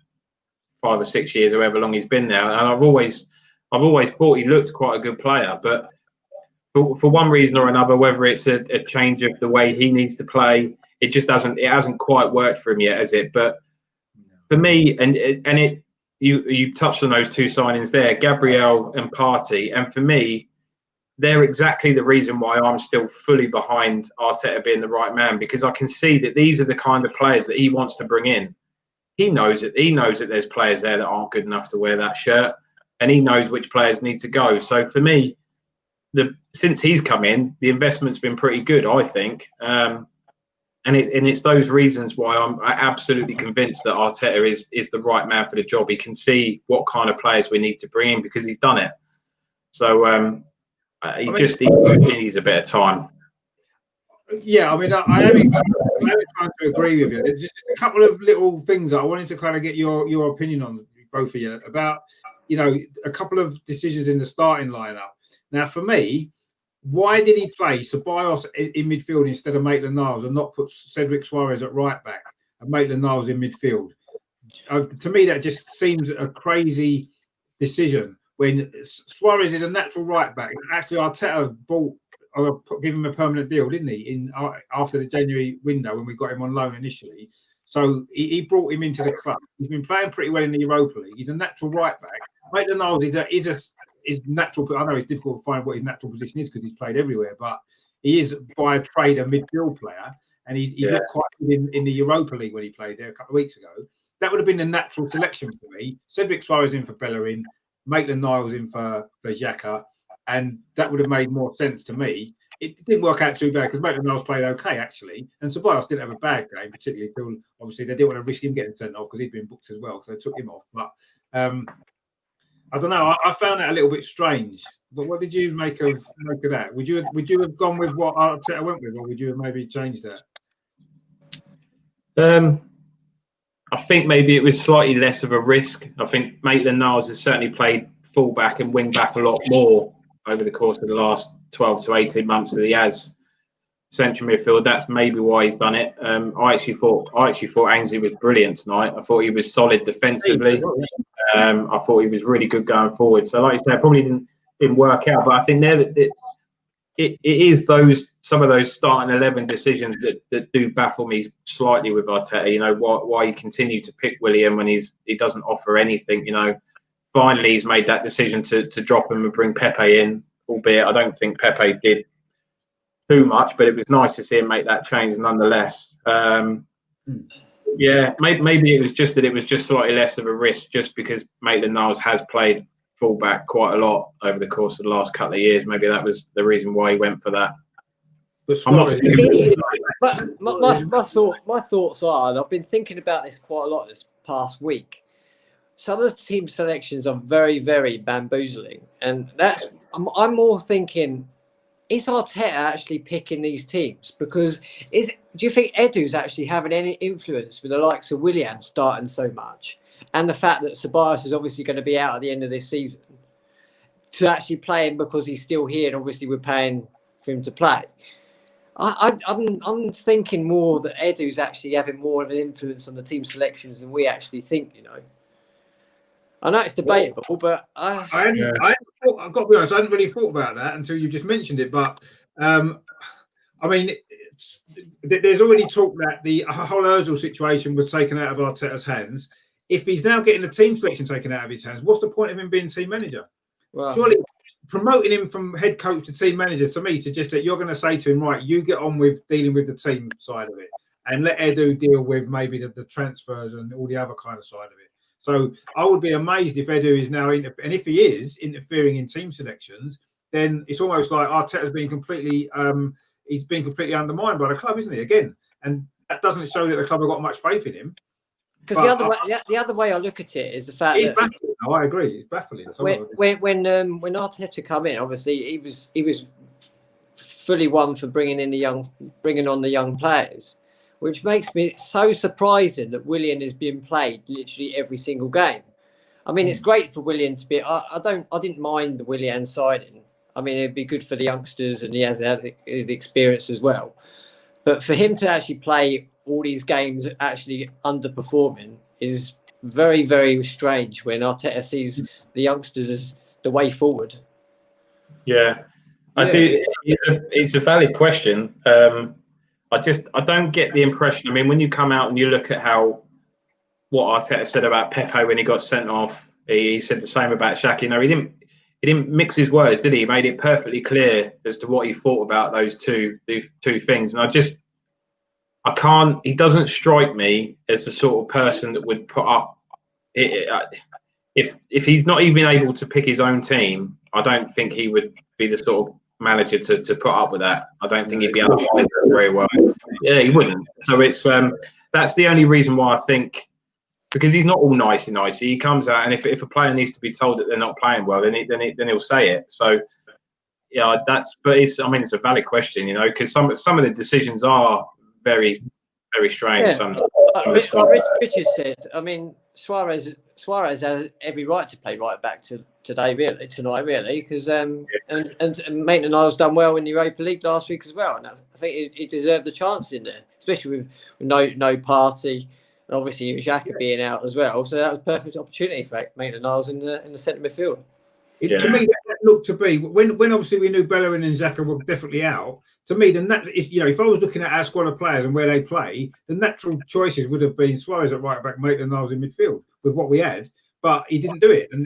5 or 6 years, however long he's been there. And I've always thought he looked quite a good player, but for one reason or another, whether it's a change of the way he needs to play, it hasn't quite worked for him yet, has it? But for me, you touched on those 2 signings there, Gabriel and Partey, and for me, they're exactly the reason why I'm still fully behind Arteta being the right man, because I can see that these are the kind of players that he wants to bring in. He knows it. He knows that there's players there that aren't good enough to wear that shirt, and he knows which players need to go. So for me, since he's come in, the investment's been pretty good, I think. And it's those reasons why I'm absolutely convinced that Arteta is the right man for the job. He can see what kind of players we need to bring in because he's done it. So He needs a bit of time. Yeah, I mean, I am trying to agree with you. There's just a couple of little things that I wanted to kind of get your opinion on, both of you, about, a couple of decisions in the starting lineup. Now, for me, why did he play Ceballos in midfield instead of Maitland-Niles and not put Cedric Suarez at right back and Maitland-Niles in midfield? To me, that just seems a crazy decision when Suarez is a natural right back. Actually, Arteta give him a permanent deal, didn't he? After the January window when we got him on loan initially, so he brought him into the club. He's been playing pretty well in the Europa League. He's a natural right back. Maitland-Niles is natural. I know it's difficult to find what his natural position is because he's played everywhere, but he is by trade a midfield player, and he looked quite good in the Europa League when he played there a couple of weeks ago. That would have been a natural selection for me. Cedric Suarez in for Bellerin, Maitland-Niles in for Xhaka, and that would have made more sense to me. It didn't work out too bad because Maitland-Niles played okay, actually. And Ceballos didn't have a bad game, particularly until, obviously, they didn't want to risk him getting sent off because he'd been booked as well, so they took him off. But I don't know. I found that a little bit strange. But what did you make of that? Would you have gone with what Arteta went with, or would you have maybe changed that? I think maybe it was slightly less of a risk. I think Maitland-Niles has certainly played full-back and wing-back a lot more over the course of the last 12 to 18 months that he has central midfield. That's maybe why he's done it. I actually thought Ainsley was brilliant tonight. I thought he was solid defensively. I thought he was really good going forward. So, like you said, it probably didn't work out. But I think it is some of those starting 11 decisions that do baffle me slightly with Arteta. Why you continue to pick Willian when he doesn't offer anything. Finally he's made that decision to drop him and bring Pepe in. Albeit I don't think Pepe did too much, but it was nice to see him make that change nonetheless. Yeah, maybe it was just that it was just slightly less of a risk, just because Maitland-Niles has played fullback quite a lot over the course of the last couple of years. Maybe that was the reason why he went for that. But my thoughts are, and I've been thinking about this quite a lot this past week. Some of the team selections are very, very bamboozling, and I'm more thinking, is Arteta actually picking these teams? Because do you think Edu's actually having any influence with the likes of Willian starting so much, and the fact that Ceballos is obviously going to be out at the end of this season, to actually play him because he's still here, and obviously we're paying for him to play? I'm thinking more that Edu's actually having more of an influence on the team selections than we actually think. I know it's debatable, but I've got to be honest, I hadn't really thought about that until you just mentioned it. But I mean, there's already talk that the whole Ozil situation was taken out of Arteta's hands. If he's now getting the team selection taken out of his hands, what's the point of him being team manager? Well, surely promoting him from head coach to team manager, to me, suggests that you're going to say to him, right, you get on with dealing with the team side of it, and let Edu deal with maybe the transfers and all the other kind of side of it. So I would be amazed if Edu is now, and if he is interfering in team selections, then it's almost like Arteta's being completely, he's being completely undermined by the club, isn't he? Again, and that doesn't show that the club have got much faith in him. Because the other way I look at it is the fact that baffling. No, I agree, it's baffling. When Arteta come in, obviously he was fully one for bringing on the young players, which makes me so surprising that Willian is being played literally every single game. I mean, it's great for Willian to be. I didn't mind the Willian signing. I mean, it'd be good for the youngsters, and he has his experience as well. But for him to actually play all these games actually underperforming is very, very strange when Arteta sees the youngsters as the way forward. Yeah, I do. It's a valid question. I don't get the impression. I mean, when you come out and you look at what Arteta said about Pepe when he got sent off, he said the same about Xhaka. He didn't mix his words, did he? He made it perfectly clear as to what he thought about those two things. And I can't. He doesn't strike me as the sort of person that would put up. If he's not even able to pick his own team, I don't think he would be the sort of manager to put up with that. I don't think he'd be able to do that very well. Yeah, he wouldn't. So it's that's the only reason why I think, because he's not all nicey. He comes out, and if a player needs to be told that they're not playing well, then he'll say it. So Yeah, but it's a valid question, because some of the decisions are very, very strange. Yeah. Sometimes. Like Richard said, Suarez has every right to play right back tonight, really, because and Maitland-Niles done well in the Europa League last week as well, and I think he deserved a chance in there, especially with no Party, and obviously Xhaka being out as well. So that was a perfect opportunity for Maitland-Niles in the centre midfield. To me, that looked to be when obviously we knew Bellerin and Xhaka were definitely out. To me, if I was looking at our squad of players and where they play, the natural choices would have been Suarez at right back, Maitland-Niles in midfield with what we had. But he didn't do it. And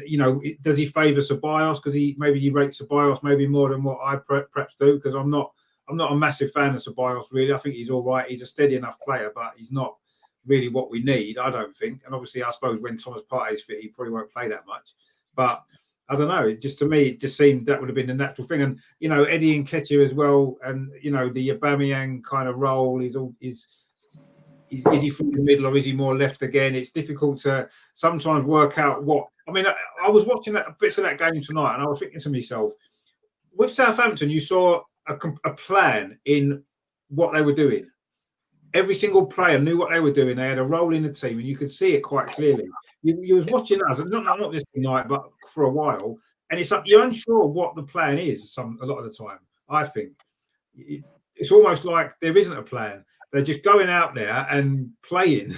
does he favour Ceballos because he rates Ceballos maybe more than what I perhaps do? Because I'm not a massive fan of Ceballos really. I think he's all right. He's a steady enough player, but he's not really what we need, I don't think. And obviously, I suppose when Thomas Partey's fit, he probably won't play that much. But I don't know. To me, it just seemed that would have been the natural thing. And Eddie Nketiah as well, and the Aubameyang kind of role is he through the middle or is he more left again? It's difficult to sometimes work out what. I was watching bits of that game tonight, and I was thinking to myself, with Southampton, you saw a plan in what they were doing. Every single player knew what they were doing. They had a role in the team, and you could see it quite clearly. You was watching us, not just tonight, but for a while, and it's like you're unsure what the plan is. A lot of the time, I think it's almost like there isn't a plan. They're just going out there and playing,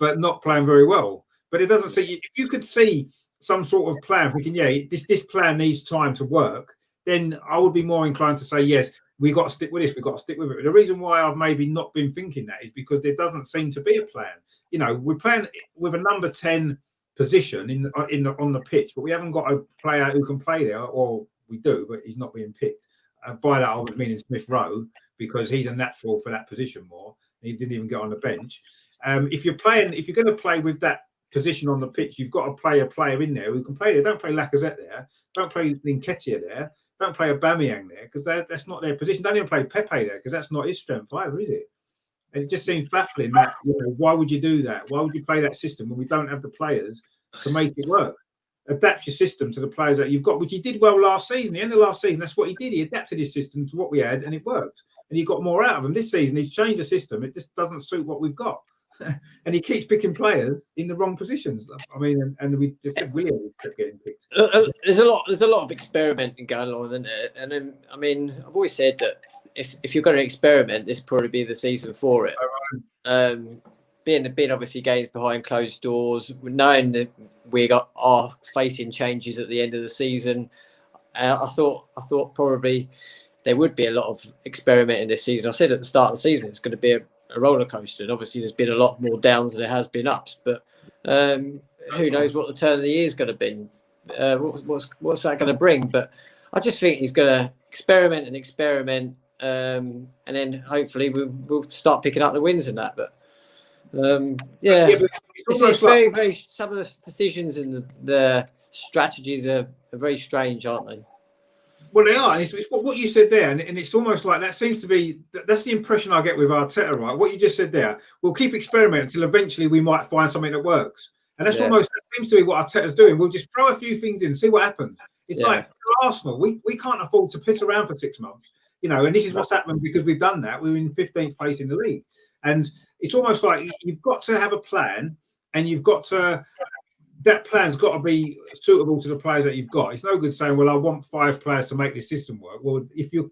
but not playing very well. But it doesn't see. If you could see some sort of plan, thinking, this plan needs time to work, then I would be more inclined to say yes. We got to stick with this. We've got to stick with it. But the reason why I've maybe not been thinking that is because there doesn't seem to be a plan. We're playing with a number 10 position on the pitch, but we haven't got a player who can play there, or we do, but he's not being picked. By that, I was meaning Smith Rowe, because he's a natural for that position more. He didn't even get on the bench. If you're going to play with that position on the pitch, you've got to play a player in there who can play there. Don't play Lacazette there. Don't play Nketiah there. Don't play Aubameyang there, because that's not their position. Don't even play Pepe there, because that's not his strength either, is it? And it just seems baffling that, why would you do that? Why would you play that system when we don't have the players to make it work? Adapt your system to the players that you've got, which he did well last season. The end of last season, that's what he did. He adapted his system to what we had, and it worked. And he got more out of them. This season, he's changed the system. It just doesn't suit what we've got. And he keeps picking players in the wrong positions. And we just said William kept getting picked. There's a lot of experimenting going on, isn't there? And then, I've always said that if you're going to experiment, this probably be the season for it. Being obviously games behind closed doors, knowing that we are facing changes at the end of the season, I thought probably there would be a lot of experimenting this season. I said at the start of the season it's going to be a roller coaster, and obviously there's been a lot more downs than there has been ups. But who knows what the turn of the year is going to be? What's that going to bring? But I just think he's going to experiment, and then hopefully we'll start picking up the wins in that. But it's very some of the decisions and the strategies are very strange, aren't they? Well, they are, and it's what you said there, and it's almost like that's the impression I get with Arteta, right? What you just said there, we'll keep experimenting until eventually we might find something that works, and that seems to be what Arteta's doing. We'll just throw a few things in, see what happens. It's like Arsenal, we can't afford to piss around for 6 months, and this is what's happened because we've done that. We're in 15th place in the league, and it's almost like you've got to have a plan, and that plan's got to be suitable to the players that you've got. It's no good saying, well, I want 5 players to make this system work. Well, if you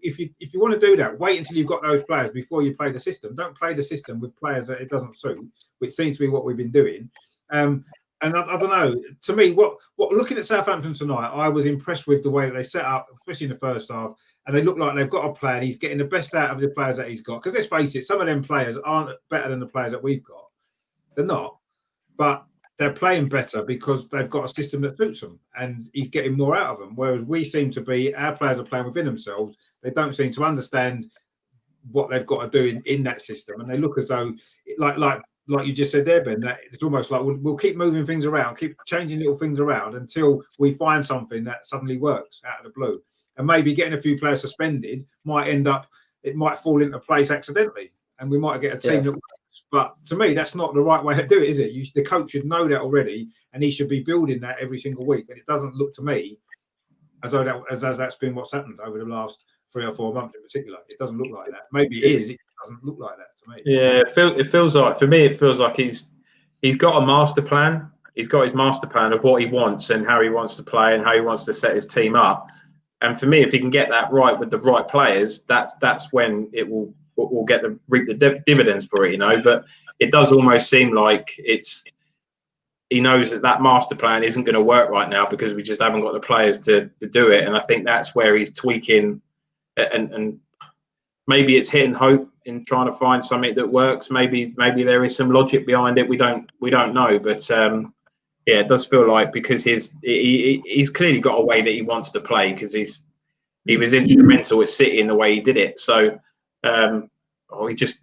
want to do that, wait until you've got those players before you play the system. Don't play the system with players that it doesn't suit, which seems to be what we've been doing. And I don't know. To me, what looking at Southampton tonight, I was impressed with the way that they set up, especially in the first half, and they look like they've got a plan. He's getting the best out of the players that he's got. Because let's face it, some of them players aren't better than the players that we've got. They're not. But they're playing better because they've got a system that suits them, and he's getting more out of them. Whereas we seem to be, our players are playing within themselves. They don't seem to understand what they've got to do in that system, and they look as though, like you just said there, Ben, that it's almost like we'll keep moving things around, keep changing little things around until we find something that suddenly works out of the blue. And maybe getting a few players suspended it might fall into place accidentally, and we might get a team that works. But to me, that's not the right way to do it, is it? The coach should know that already, and he should be building that every single week. And it doesn't look to me as that's been what's happened over the last 3 or 4 months in particular. It doesn't look like that. Maybe it is. It doesn't look like that to me. Yeah, it feels like, for me, it feels like he's got a master plan. He's got his master plan of what he wants and how he wants to play and how he wants to set his team up. And for me, if he can get that right with the right players, that's when it will reap the dividends for it, you know. But it does almost seem like he knows that master plan isn't going to work right now because we just haven't got the players to do it. And I think that's where he's tweaking, and maybe it's hitting hope in trying to find something that works. Maybe there is some logic behind it. We don't know, but yeah, it does feel like, because he's clearly got a way that he wants to play, because he was instrumental at City in the way he did it. So we just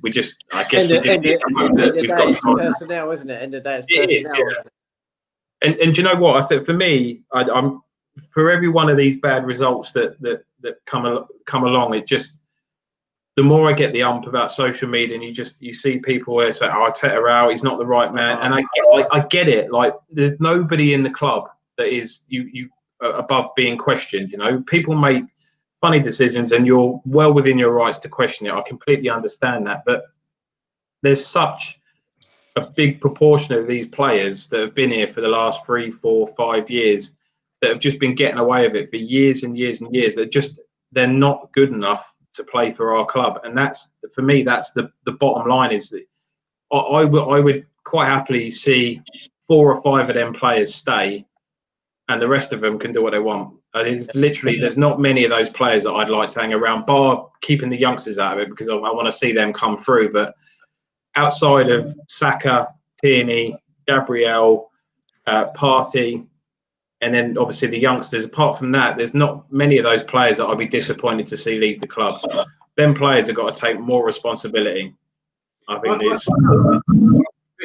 I guess we just need to hope that we've got personnel, isn't it? End of the day, it's personnel. Yeah. And do you know what? I think for me, I'm for every one of these bad results that come along, it just, the more I get the ump about social media, and you see people where say, "Oh, Arteta out, he's not the right man," and I get it. Like, there's nobody in the club that is you above being questioned. You know, people make funny decisions, and you're well within your rights to question it. I completely understand that, but there's such a big proportion of these players that have been here for the last 3, 4, 5 years that have just been getting away with it for years and years and years. They're not good enough to play for our club, and that's, for me, that's the bottom line. Is that I would quite happily see 4 or 5 of them players stay, and the rest of them can do what they want. There's not many of those players that I'd like to hang around, bar keeping the youngsters out of it, because I want to see them come through. But outside of Saka, Tierney, Gabriel, Partey, and then obviously the youngsters, apart from that, there's not many of those players that I'd be disappointed to see leave the club. Them players have got to take more responsibility. I think I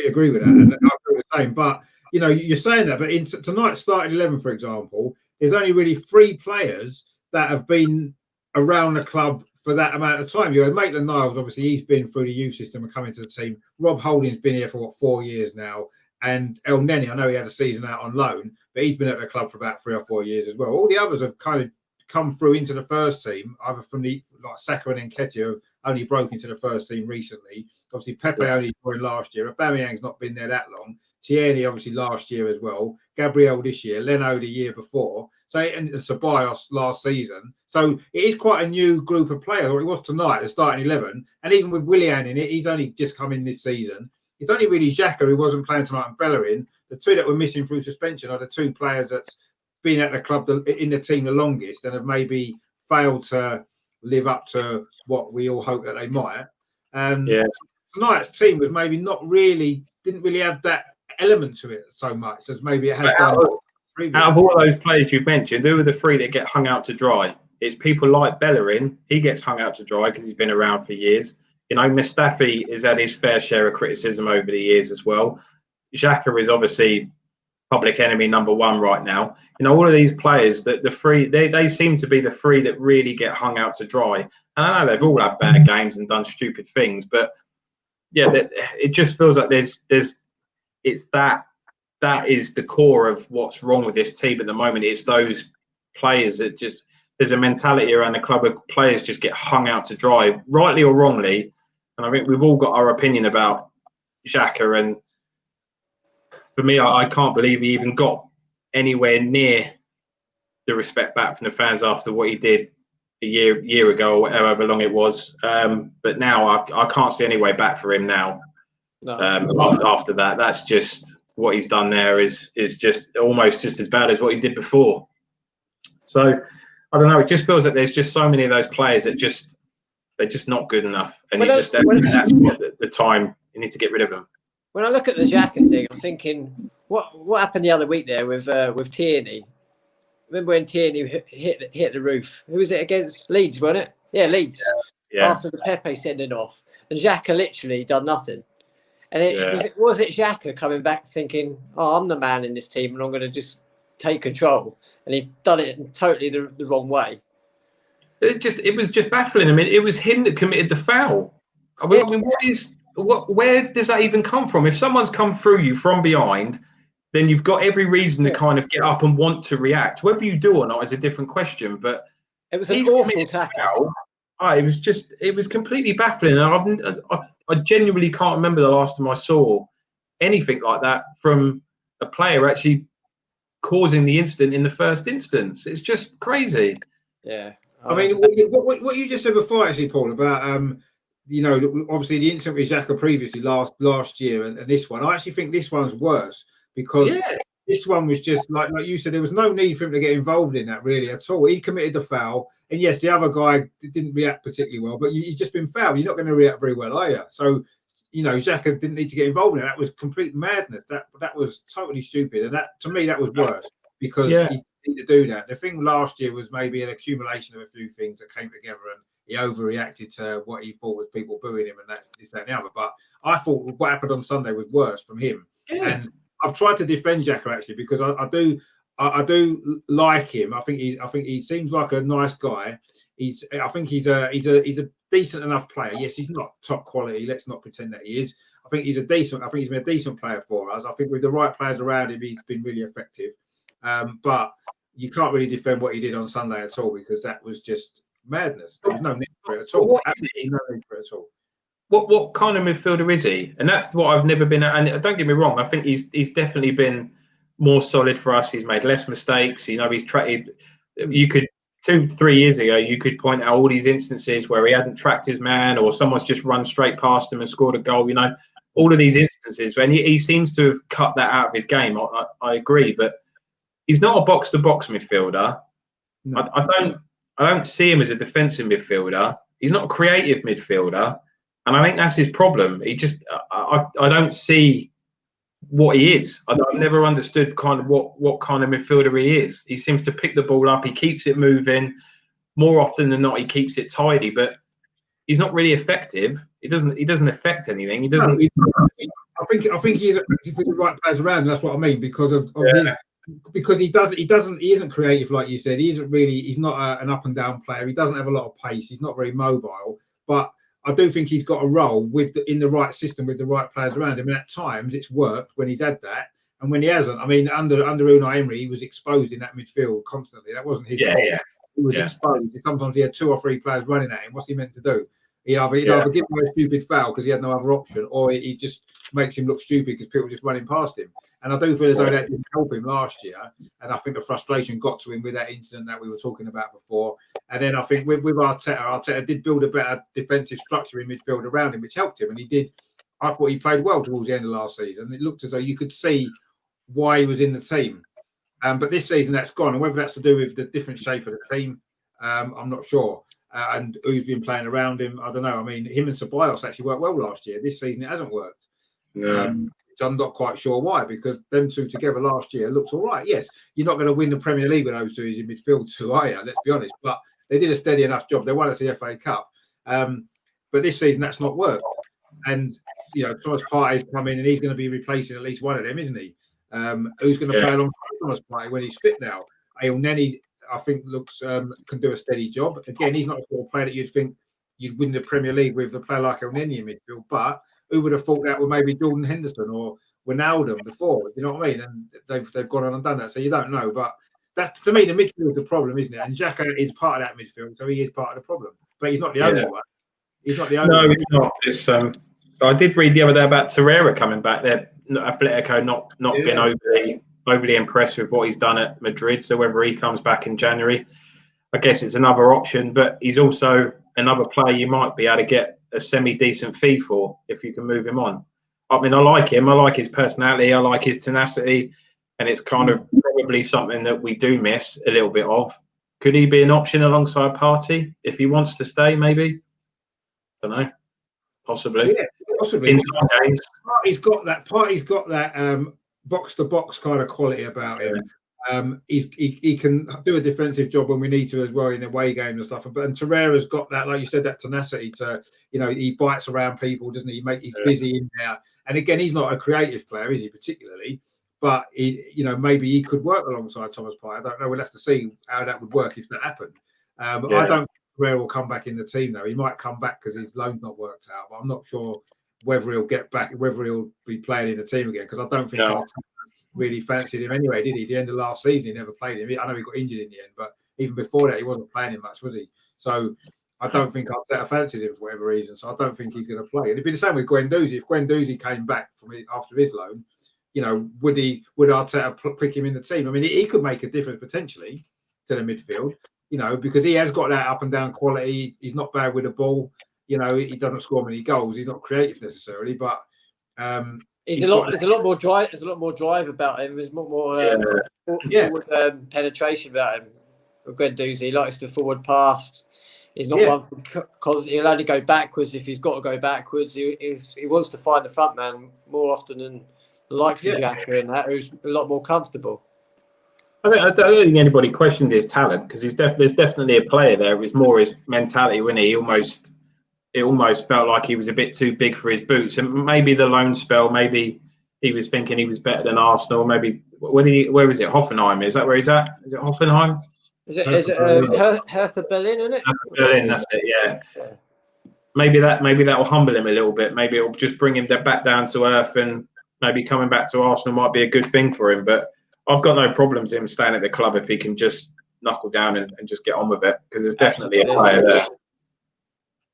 agree with that, and I feel the same. But you know, you're saying that, but in tonight's starting 11, for example, there's only really 3 players that have been around the club for that amount of time. You know, Maitland-Niles, obviously, he's been through the youth system and coming to the team. Rob Holding's been here for 4 years now. And El Neni, I know he had a season out on loan, but he's been at the club for about 3 or 4 years as well. All the others have kind of come through into the first team, either from like Saka and Nketiah have only broke into the first team recently. Obviously, Pepe only joined last year. Aubameyang's not been there that long. Tierney, obviously, last year as well. Gabriel this year. Leno the year before. So, and Ceballos last season. So it is quite a new group of players, or it was tonight, the starting 11. And even with Willian in it, he's only just come in this season. It's only really Xhaka who wasn't playing tonight, and Bellerin. The 2 that were missing through suspension are the 2 players that's been at the club in the team the longest and have maybe failed to live up to what we all hope that they might. Tonight's team was maybe didn't really have that element to it so much as maybe it has done. Out of all those players you've mentioned, who are the 3 that get hung out to dry? It's people like Bellerin. He gets hung out to dry because he's been around for years. You know, Mustafi has had his fair share of criticism over the years as well. Xhaka is obviously public enemy number 1 right now. You know, all of these players, the 3, they seem to be the 3 that really get hung out to dry. And I know they've all had bad games and done stupid things, but yeah, it just feels like that is the core of what's wrong with this team at the moment. It's those players that just, there's a mentality around the club of players just get hung out to dry, rightly or wrongly. And I think we've all got our opinion about Xhaka, and for me, I can't believe he even got anywhere near the respect back from the fans after what he did a year ago, or however long it was. But now I can't see any way back for him now. No. After that, that's just what he's done there is just almost just as bad as what he did before. So I don't know. It just feels like there's just so many of those players that they're just not good enough, and that's what the time you need to get rid of them. When I look at the Xhaka thing, I'm thinking, what happened the other week there with Tierney? Remember when Tierney hit the roof? Who was it against? Leeds, wasn't it? Yeah, Leeds. Yeah. After the Pepe sending off, and Xhaka literally done nothing. And was it Xhaka coming back thinking, "Oh, I'm the man in this team, and I'm going to just take control," and he's done it in totally the wrong way. It was just baffling. I mean, it was him that committed the foul. I mean, where does that even come from? If someone's come through you from behind, then you've got every reason to kind of get up and want to react. Whether you do or not is a different question. But it was an awful tackle. It was completely baffling. And I genuinely can't remember the last time I saw anything like that from a player actually causing the incident in the first instance. It's just crazy. Yeah. I mean, what you just said before, actually, Paul, about obviously the incident with Xhaka previously last year and this one. I actually think this one's worse because this one was just like you said, there was no need for him to get involved in that really at all. He committed the foul, and yes, the other guy didn't react particularly well, but he's just been fouled. You're not going to react very well, are you? So, Xhaka didn't need to get involved in it. That was complete madness. That was totally stupid, and that to me that was worse because he didn't need to do that. The thing last year was maybe an accumulation of a few things that came together, and he overreacted to what he thought was people booing him, and that's this, that, and the other. But I thought what happened on Sunday was worse from him, and I've tried to defend Xhaka actually because I do like him. I think he seems like a nice guy. I think he's a decent enough player. Yes, he's not top quality. Let's not pretend that he is. I think he's been a decent player for us. I think with the right players around him, he's been really effective. But you can't really defend what he did on Sunday at all because that was just madness. There was no need for it at all. Absolutely no need for it at all. What kind of midfielder is he? And that's what I've never been. And don't get me wrong, I think he's definitely been more solid for us. He's made less mistakes. He's tracked. You could 2-3 years ago, you could point out all these instances where he hadn't tracked his man, or someone's just run straight past him and scored a goal. All of these instances, and he seems to have cut that out of his game. I agree, but he's not a box-to-box midfielder. No. I don't see him as a defensive midfielder. He's not a creative midfielder. And I think that's his problem. He just, I don't see what he is. I've never understood kind of what kind of midfielder he is. He seems to pick the ball up. He keeps it moving. More often than not, he keeps it tidy. But he's not really effective. He doesn't affect anything. He doesn't. No, I think he is effective with the right players around. That's what I mean because of his. Because he isn't creative like you said. He's not an up and down player. He doesn't have a lot of pace. He's not very mobile. But I do think he's got a role in the right system with the right players around him. And at times it's worked when he's had that, and when he hasn't. I mean, under Unai Emery, he was exposed in that midfield constantly. That wasn't his fault. Yeah. He was exposed. Sometimes he had 2 or 3 players running at him. What's he meant to do? He'd either give him a stupid foul because he had no other option, or he just makes him look stupid because people just running past him. And I do feel as though that didn't help him last year. And I think the frustration got to him with that incident that we were talking about before. And then I think with Arteta did build a better defensive structure in midfield around him, which helped him. And he did. I thought he played well towards the end of last season. It looked as though you could see why he was in the team. But this season that's gone. And whether that's to do with the different shape of the team, I'm not sure. And who's been playing around him, I don't know. I mean, him and Ceballos actually worked well last year. This season it hasn't worked. No. So I'm not quite sure why, because them two together last year looked all right. Yes, you're not going to win the Premier League with those two in midfield too, are you? Let's be honest. But they did a steady enough job. They won us the FA Cup. But this season that's not worked. And, Thomas Partey's come in and he's going to be replacing at least one of them, isn't he? Who's going to play alongside Thomas Partey when he's fit now? Elneny, I think, can do a steady job. Again, he's not a sort of player that you'd think you'd win the Premier League with a player like Elneny in midfield. But who would have thought that with maybe Jordan Henderson or Wijnaldum before? You know what I mean? And they've gone on and done that. So you don't know. But that, to me, the midfield's the problem, isn't it? And Xhaka is part of that midfield, so he is part of the problem. But he's not the only one. He's not the only one. No, he's not. It's, I did read the other day about Torreira coming back there. Atletico not been overly impressed with what he's done at Madrid. So whether he comes back in January, I guess it's another option. But he's also another player you might be able to get a semi-decent fee for if you can move him on. I mean, I like him. I like his personality. I like his tenacity. And it's kind of probably something that we do miss a little bit of. Could he be an option alongside Partey if he wants to stay, maybe? I don't know. Possibly. Yeah, possibly. In some games. Partey's got that box-to-box kind of quality about him. He can do a defensive job when we need to as well in away games and stuff. But Torreira's got that, like you said, that tenacity to, he bites around people, doesn't he? He's busy in there. And again, he's not a creative player, is he, particularly? But maybe he could work alongside Thomas Partey. I don't know. We'll have to see how that would work if that happened. I don't think Torreira will come back in the team though. He might come back because his loan's not worked out. But I'm not sure whether he'll get back, whether he'll be playing in the team again. Because I don't think really fancied him anyway, did he? The end of last season, he never played him. I know he got injured in the end, but even before that, he wasn't playing him much, was he? So I don't think Arteta fancies him for whatever reason. So I don't think he's going to play. It'd be the same with Guendouzi. If Guendouzi came back after his loan, would Arteta pick him in the team? I mean, he could make a difference potentially to the midfield, because he has got that up and down quality. He's not bad with the ball. He doesn't score many goals. He's not creative necessarily, but there's a lot more drive. There's a lot more drive about him. There's more forward penetration about him. Guendouzi, he likes to forward pass. He's not one because he'll only go backwards if he's got to go backwards. He wants to find the front man more often than the likes of Xhaka in that, who's a lot more comfortable. I don't think anybody questioned his talent because there's definitely a player there. It was more his mentality when it almost felt like he was a bit too big for his boots. And maybe the loan spell, maybe he was thinking he was better than Arsenal. Maybe where is it? Hoffenheim? Is that where he's at? Is it Hoffenheim? Is it Hertha Berlin, isn't it? Hertha Berlin, that's it. Yeah. Maybe that will humble him a little bit. Maybe it'll just bring him back down to earth, and maybe coming back to Arsenal might be a good thing for him. But I've got no problems him staying at the club if he can just knuckle down and just get on with it, because there's definitely a player there.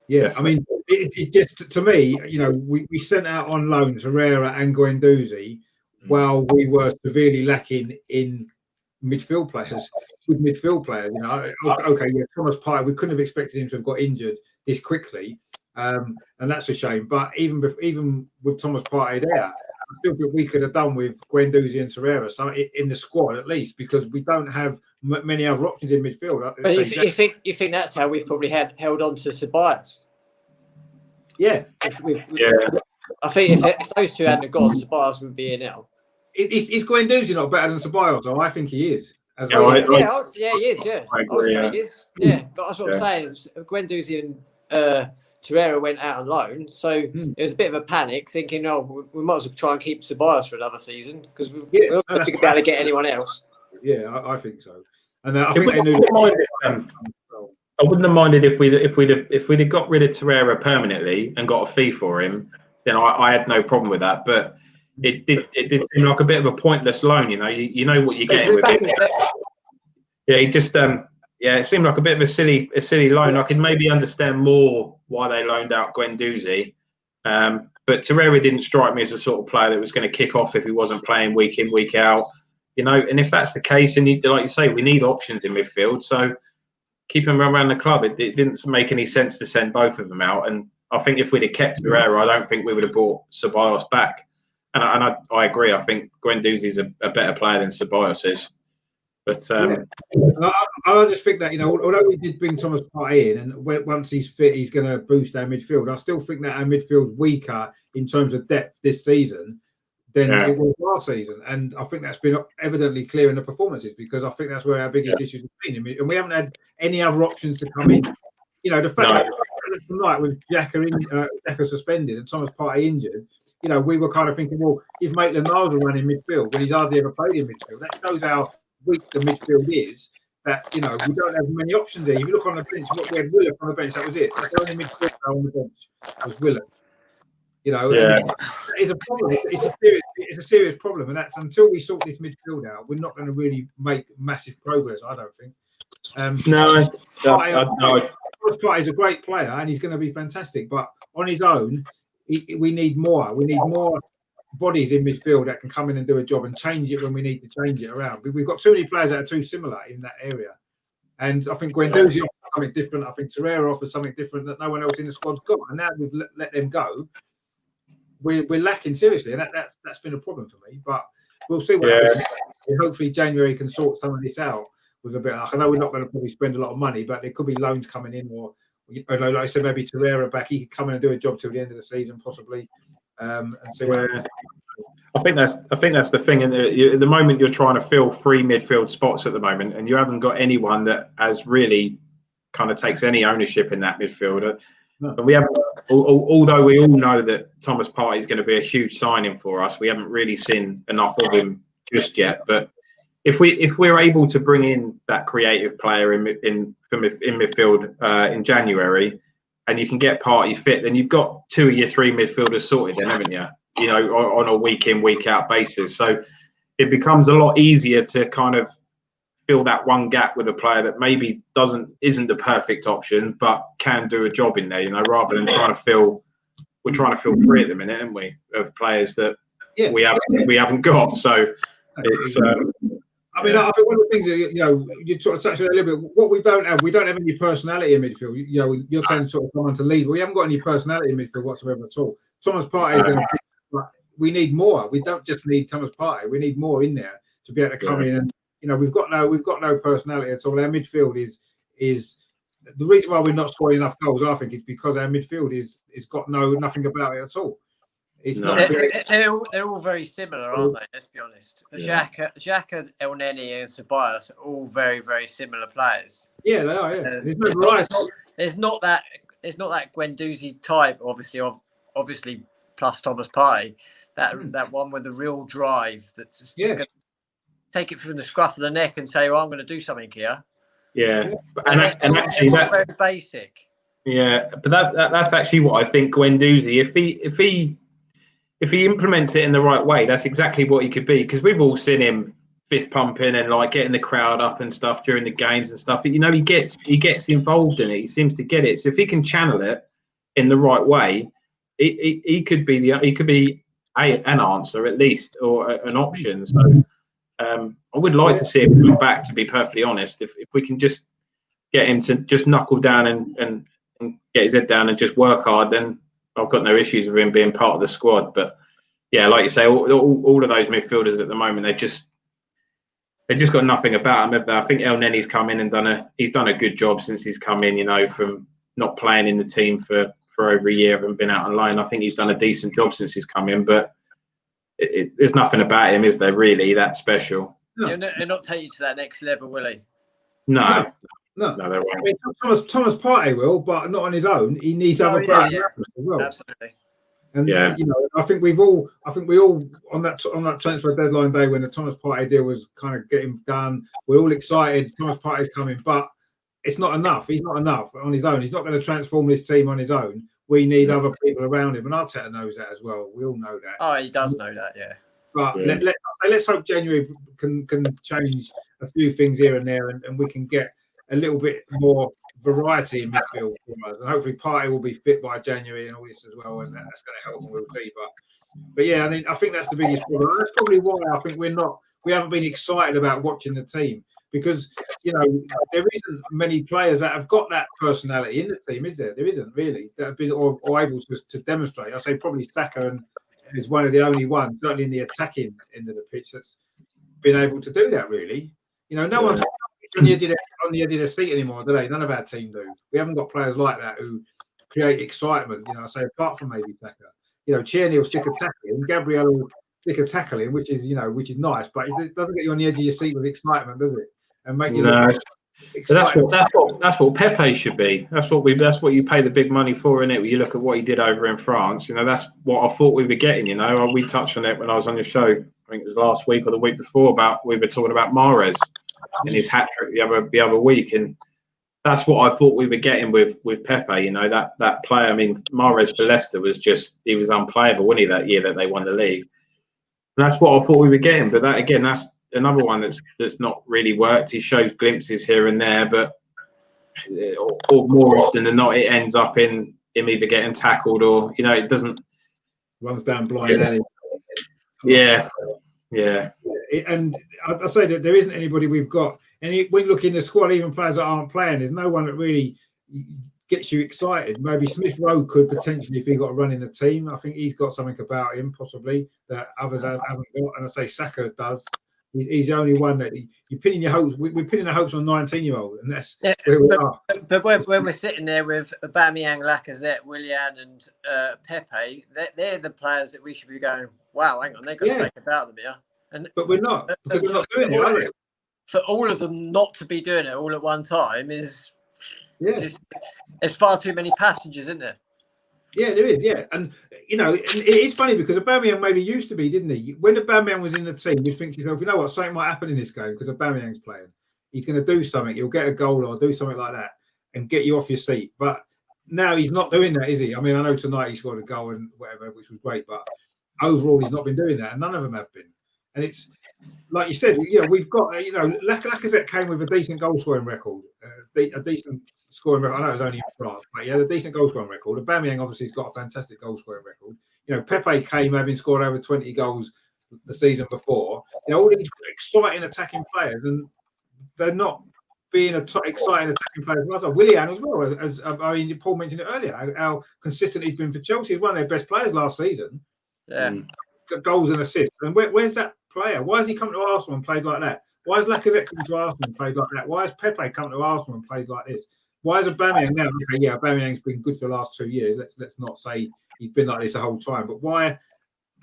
Yeah, I mean, it just, to me, we sent out on loans Herrera and Guendouzi while we were severely lacking in midfield players. Okay, Thomas Partey, we couldn't have expected him to have got injured this quickly, and that's a shame. But even with Thomas Partey there, I still think we could have done with Guendouzi and Herrera, so in the squad at least, because we don't have many other options in midfield. But you think that's how we've probably held on to Ceballos? Yeah. I think if those two hadn't gone, Ceballos would be in now. Is Guendouzi not better than Ceballos? Oh, I think he is. He is. Yeah, I agree, he is. Yeah, but that's what I'm saying. Guendouzi and Torreira went out on loan, so it was a bit of a panic, thinking, we might as well try and keep Ceballos for another season because we're not going to be able to get anyone else. Yeah, I think so. And I think they knew. I wouldn't have minded if we'd have got rid of Torreira permanently and got a fee for him. Then I had no problem with that. But it did seem like a bit of a pointless loan. You know what you're getting with it. Yeah, he just it seemed like a bit of a silly loan. I could maybe understand more why they loaned out Guendouzi, but Torreira didn't strike me as the sort of player that was going to kick off if he wasn't playing week in, week out. And if that's the case, and like you say, we need options in midfield, so keep him around the club. It didn't make any sense to send both of them out. And I think if we'd have kept Torreira, I don't think we would have brought Ceballos back. And I agree. I think Guendouzi's a better player than Ceballos is. But I just think that, although we did bring Thomas Partey in, and once he's fit, he's going to boost our midfield. I still think that our midfield's weaker in terms of depth this season than it was last season. And I think that's been evidently clear in the performances, because I think that's where our biggest issues have been. And we haven't had any other options to come in. The fact that tonight with Xhaka suspended and Thomas Partey injured, we were kind of thinking, well, if Maitland-Niles will run in midfield when he's hardly ever played in midfield, that shows how weak the midfield is. That we don't have many options there. If you look on the bench, we had Willock on the bench. That was it. The only midfielder on the bench was Willock. It's a problem. It's a serious problem, and that's until we sort this midfield out, we're not going to really make massive progress. I don't think. Partey is a great player, and he's going to be fantastic. But on his own, we need more. We need more bodies in midfield that can come in and do a job and change it when we need to change it around. We've got too many players that are too similar in that area. And I think Guendouzi offers something different. I think Torreira offers something different that no one else in the squad's got. And now we've let them go, we're lacking seriously. And that's been a problem for me. But we'll see what happens. Hopefully January can sort some of this out with a bit. I know we're not going to probably spend a lot of money, but there could be loans coming in, or like I said, maybe Torreira back. He could come in and do a job till the end of the season, possibly. And see what happens. I think that's the thing. And at the moment, you're trying to fill 3 midfield spots at the moment, and you haven't got anyone that has really kind of takes any ownership in that midfield. No. And we haven't, although we all know that Thomas Partey is going to be a huge signing for us, we haven't really seen enough of him just yet. But if we're able to bring in that creative player in midfield in January, and you can get Partey fit, then you've got 2 of your 3 midfielders sorted, then, haven't you? On a week in, week out basis. So it becomes a lot easier to kind of fill that one gap with a player that maybe isn't the perfect option, but can do a job in there, you know, rather than we're trying to fill three at the minute, aren't we, of players that we haven't got. So it's. I mean, I think one of the things that, you know, you sort of touched on a little bit. What we don't have any personality in midfield. You know, you're saying sort of someone to lead, but we haven't got any personality in midfield whatsoever at all. Thomas Partey is going to. We need more. We don't just need Thomas Partey. We need more in there to be able to come in and, you know, we've got no personality at all. Our midfield is the reason why we're not scoring enough goals. I think is because our midfield is got nothing about it at all. It's not. They're all very similar, aren't they? Let's be honest. Xhaka, El Neni, and Ceballos are all very, very similar players. Yeah, they are. Yeah, there's not that Guendouzi type, obviously plus Thomas Partey. That one with the real drive that's just going to take it from the scruff of the neck and say, "Well, I'm going to do something here." Yeah, and actually that's very basic. Yeah, but that's actually what I think Guendouzi, if he implements it in the right way, that's exactly what he could be. Because we've all seen him fist pumping and like getting the crowd up and stuff during the games and stuff. You know, he gets involved in it. He seems to get it. So if he can channel it in the right way, he could be an answer at least, or an option. So I would like to see him come back. To be perfectly honest, if we can just get him to just knuckle down and get his head down and just work hard, then I've got no issues with him being part of the squad. But yeah, like you say, all of those midfielders at the moment, they just got nothing about them. I think El Neni's come in and done a good job since he's come in. You know, from not playing in the team for over a year and been out on loan. I think he's done a decent job since he's come in. But there's nothing about him, is there, really, that special? No. He'll not take you to that next level, will he? No, they won't. I mean, Thomas Partey will, but not on his own. He needs other players as well. Absolutely. And you know, I think we all on that transfer deadline day when the Thomas Partey deal was kind of getting done, we're all excited. Thomas Partey's coming, but it's not enough. He's not enough on his own. He's not going to transform this team on his own. We need other people around him, and Arteta knows that as well. We all know that. Oh, he does know that, yeah. But let's hope January can change a few things here and there, and we can get a little bit more variety in midfield for us. And hopefully Partey will be fit by January and all this as well, and that's going to help, and we'll see. But yeah, I think that's the biggest problem. That's probably why I think we haven't been excited about watching the team, because, you know, there isn't many players that have got that personality in the team, is there? There isn't really, that have been or able to demonstrate. I say probably Saka is one of the only ones, certainly in the attacking end of the pitch, that's been able to do that, really. You know, no one's on the edge of the seat anymore, do they? None of our team do. We haven't got players like that who create excitement, you know, I say, apart from maybe Saka. You know, Tierney will stick a tackle in, Gabriel will stick a tackle in, which is nice, but it doesn't get you on the edge of your seat with excitement, does it? And make you look excited. That's what Pepe should be. That's what you pay the big money for, isn't it? When you look at what he did over in France, you know, that's what I thought we were getting. You know, we touched on it when I was on your show. I think it was last week or the week before. We were talking about Mahrez and his hat trick the other week, and that's what I thought we were getting with Pepe. You know, that player. I mean, Mahrez for Leicester he was unplayable, wasn't he, that year that they won the league? And that's what I thought we were getting. But that, again, that's another one that's not really worked. He shows glimpses here and there, but or more often than not, it ends up in him either getting tackled or, you know, it doesn't. Runs down blind alley. Yeah. And I say that there isn't anybody we've got. And when you look in the squad, even players that aren't playing, there's no one that really gets you excited. Maybe Smith Rowe could potentially, if he got a run in the team. I think he's got something about him, possibly, that others haven't got. And I say Saka does. He's the only one that you're pinning your hopes. We're pinning our hopes on 19-year-old, and that's where we are. But when we're sitting there with Aubameyang, Lacazette, Willian, and Pepe, they're the players that we should be going, wow, hang on, they've got something about them here. But we're not, because we're not doing it, are we? For all of them not to be doing it all at one time is there's far too many passengers, isn't there? Yeah, there is. Yeah, and you know, it is funny because Aubameyang maybe used to be, didn't he? When Aubameyang was in the team, you'd think to yourself, you know what, something might happen in this game because Aubameyang's playing. He's going to do something. He'll get a goal or do something like that and get you off your seat. But now he's not doing that, is he? I mean, I know tonight he scored a goal and whatever, which was great, but overall he's not been doing that, and none of them have been. And it's like you said, we've got Lacazette came with a decent goal scoring record, a decent scoring record. I know it was only in France, but he had a decent goal scoring record. Aubameyang obviously has got a fantastic goal scoring record. Pepe came having scored over 20 goals the season before. All these exciting attacking players, and they're not being exciting attacking players. Willian as well, as Paul mentioned it earlier, how consistent he's been for Chelsea. He's one of their best players last season. Yeah, goals and assists. And where's that player? Why has he come to Arsenal and played like that? Why has Lacazette come to Arsenal and played like that? Why has Pepe come to Arsenal and played like this? Why is Aubameyang now? Okay, yeah, Aubameyang's been good for the last 2 years. Let's not say he's been like this the whole time. But why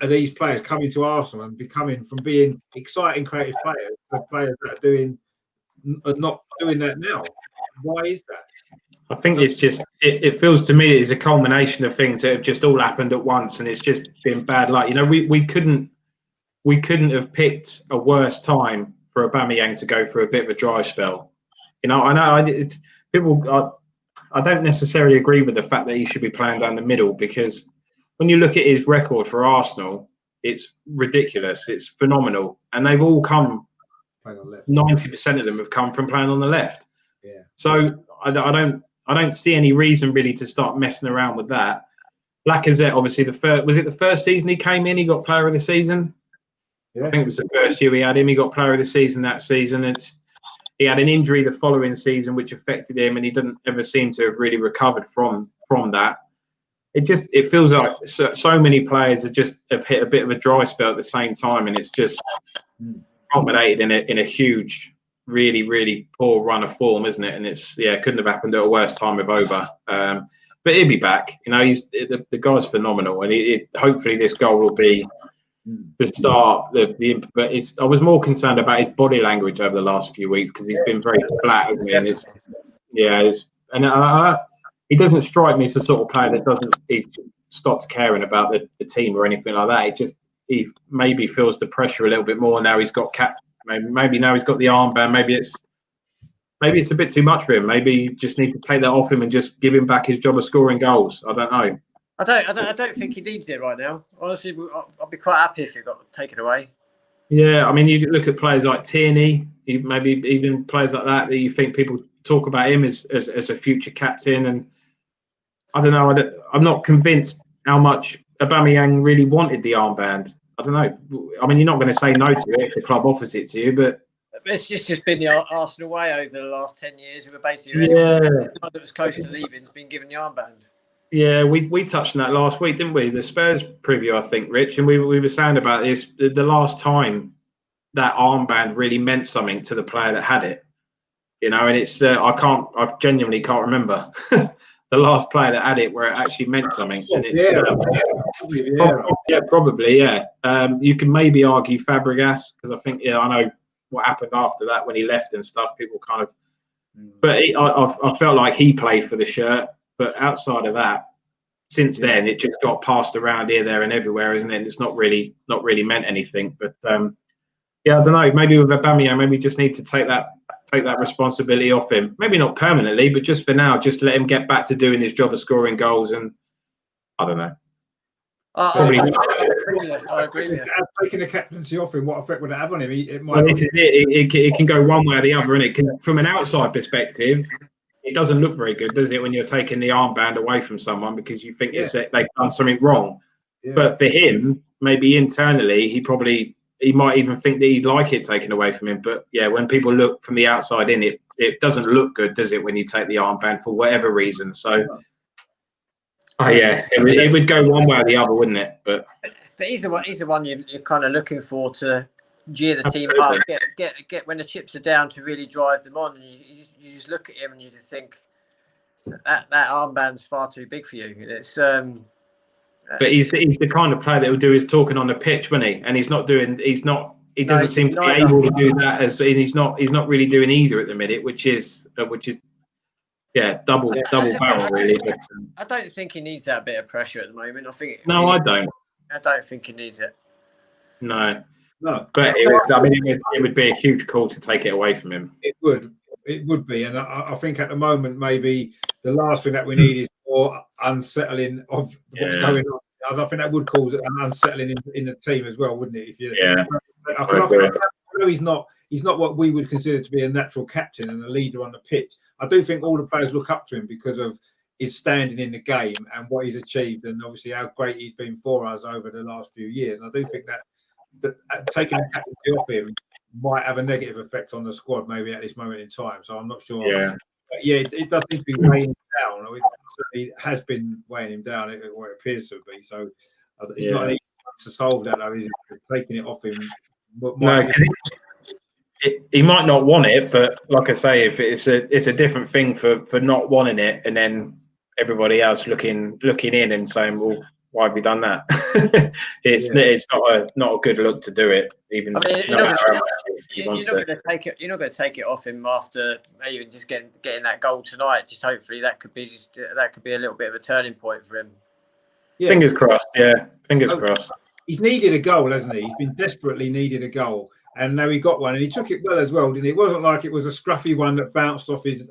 are these players coming to Arsenal and becoming from being exciting, creative players to players that are not doing that now? Why is that? I think it's just, it feels to me it's a culmination of things that have just all happened at once, and it's just been bad luck. We couldn't have picked a worse time for Aubameyang to go through a bit of a dry spell. I know I don't necessarily agree with the fact that he should be playing down the middle, because when you look at his record for Arsenal, it's ridiculous. It's phenomenal, and they've all come. 90% of them have come from playing on the left. Yeah. So I don't see any reason really to start messing around with that. Lacazette, obviously, was it the first season he came in? He got Player of the Season. Yeah. I think it was the first year we had him. He got Player of the Season that season. He had an injury the following season which affected him, and he didn't ever seem to have really recovered from that. It feels like so many players have hit a bit of a dry spell at the same time, and it's just culminated in a huge, really, really poor run of form, isn't it? And it couldn't have happened at a worse time with Oba. But he'll be back. He's the guy's phenomenal, and hopefully this goal will be the start. But I was more concerned about his body language over the last few weeks, because he's been very flat, hasn't he? And he doesn't strike me as the sort of player that he stops caring about the team or anything like that. He maybe feels the pressure a little bit more now. He's got maybe now he's got the armband. Maybe it's a bit too much for him. Maybe you just need to take that off him and just give him back his job of scoring goals. I don't know. I don't think he needs it right now. Honestly, I'd be quite happy if it got taken away. Yeah, I mean, you look at players like Tierney, maybe even players like that you think people talk about him as a future captain, and I don't know. I'm not convinced how much Aubameyang really wanted the armband. I don't know. I mean, you're not going to say no to it if the club offers it to you, but it's just been the Arsenal way over the last 10 years. We were basically that was close to leaving has been given the armband. Yeah, we touched on that last week, didn't we? The Spurs preview, I think, Rich, and we were saying about this the last time that armband really meant something to the player that had it. And it's I genuinely can't remember the last player that had it where it actually meant something. And it's probably. You can maybe argue Fabregas, because I think I know what happened after that when he left and stuff. People kind of, but I felt like he played for the shirt. But outside of that, since then it just got passed around here, there, and everywhere, isn't it? And it's not really meant anything. But I don't know. Maybe with Aubameyang, maybe just need to take that responsibility off him. Maybe not permanently, but just for now, just let him get back to doing his job of scoring goals. And I don't know. I agree with you. Taking the captaincy off him, what effect would it have on him? It can go one way or the other, and it can, from an outside perspective, it doesn't look very good, does it, when you're taking the armband away from someone because you think they've done something wrong. Yeah. But for him, maybe internally, he might even think that he'd like it taken away from him. But when people look from the outside in, it doesn't look good, does it, when you take the armband for whatever reason? So, it would go one way or the other, wouldn't it? But he's the one you're kind of looking for to gear the team up, get when the chips are down, to really drive them on. And you just look at him and you just think that armband's far too big for you. It's but he's the kind of player that will do his talking on the pitch, won't he? And he doesn't seem to be able to do that, and he's not really doing either at the minute, which is double barrel really. But, I don't think he needs that bit of pressure at the moment. I don't think he needs it. No, but it would be a huge call to take it away from him. It would be, and I think at the moment maybe the last thing that we need is more unsettling of what's going on. I think that would cause an unsettling in the team as well, wouldn't it? If you I know he's not what we would consider to be a natural captain and a leader on the pitch. I do think all the players look up to him because of his standing in the game and what he's achieved, and obviously how great he's been for us over the last few years. And I do think that taking the captaincy off him might have a negative effect on the squad, maybe at this moment in time. So I'm not sure. Yeah. But yeah, it does seem to be weighing him down. Or it certainly has been weighing him down, or it appears to be. So it's not an easy one to solve that, though, is it? Taking it off him. No, because he might not want it, but like I say, if it's a different thing for not wanting it, and then everybody else looking in and saying, "Well, why have you done that?" It's not a good look to do it. Even I mean, you're not going to take it off him after even just getting that goal tonight. Just hopefully that could be a little bit of a turning point for him. Yeah. Fingers crossed. Yeah, fingers crossed. He's needed a goal, hasn't he? He's been desperately needed a goal, and now he got one, and he took it well as well, didn't he? It wasn't like it was a scruffy one that bounced off him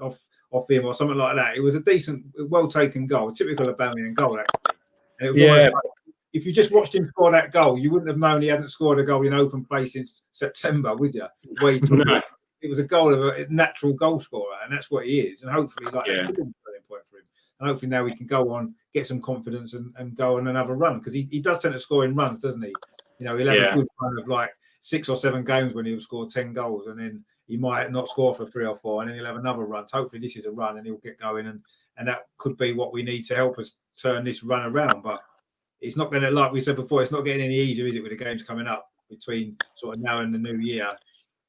or something like that. It was a decent, well taken goal, a typical Aubameyang goal, actually. And it was almost like, if you just watched him score that goal, you wouldn't have known he hadn't scored a goal in open play since September, would you? It was a goal of a natural goal scorer, and that's what he is. And hopefully, that's a good point for him. And hopefully now we can go on, get some confidence, and go on another run, because he does tend to score in runs, doesn't he? You know, he'll have a good run of like 6 or 7 games when he'll score 10 goals, and then he might not score for 3 or 4, and then he'll have another run. So hopefully this is a run, and he'll get going, and that could be what we need to help us turn this run around. But it's not going to, like we said before, it's not getting any easier, is it, with the games coming up between sort of now and the new year.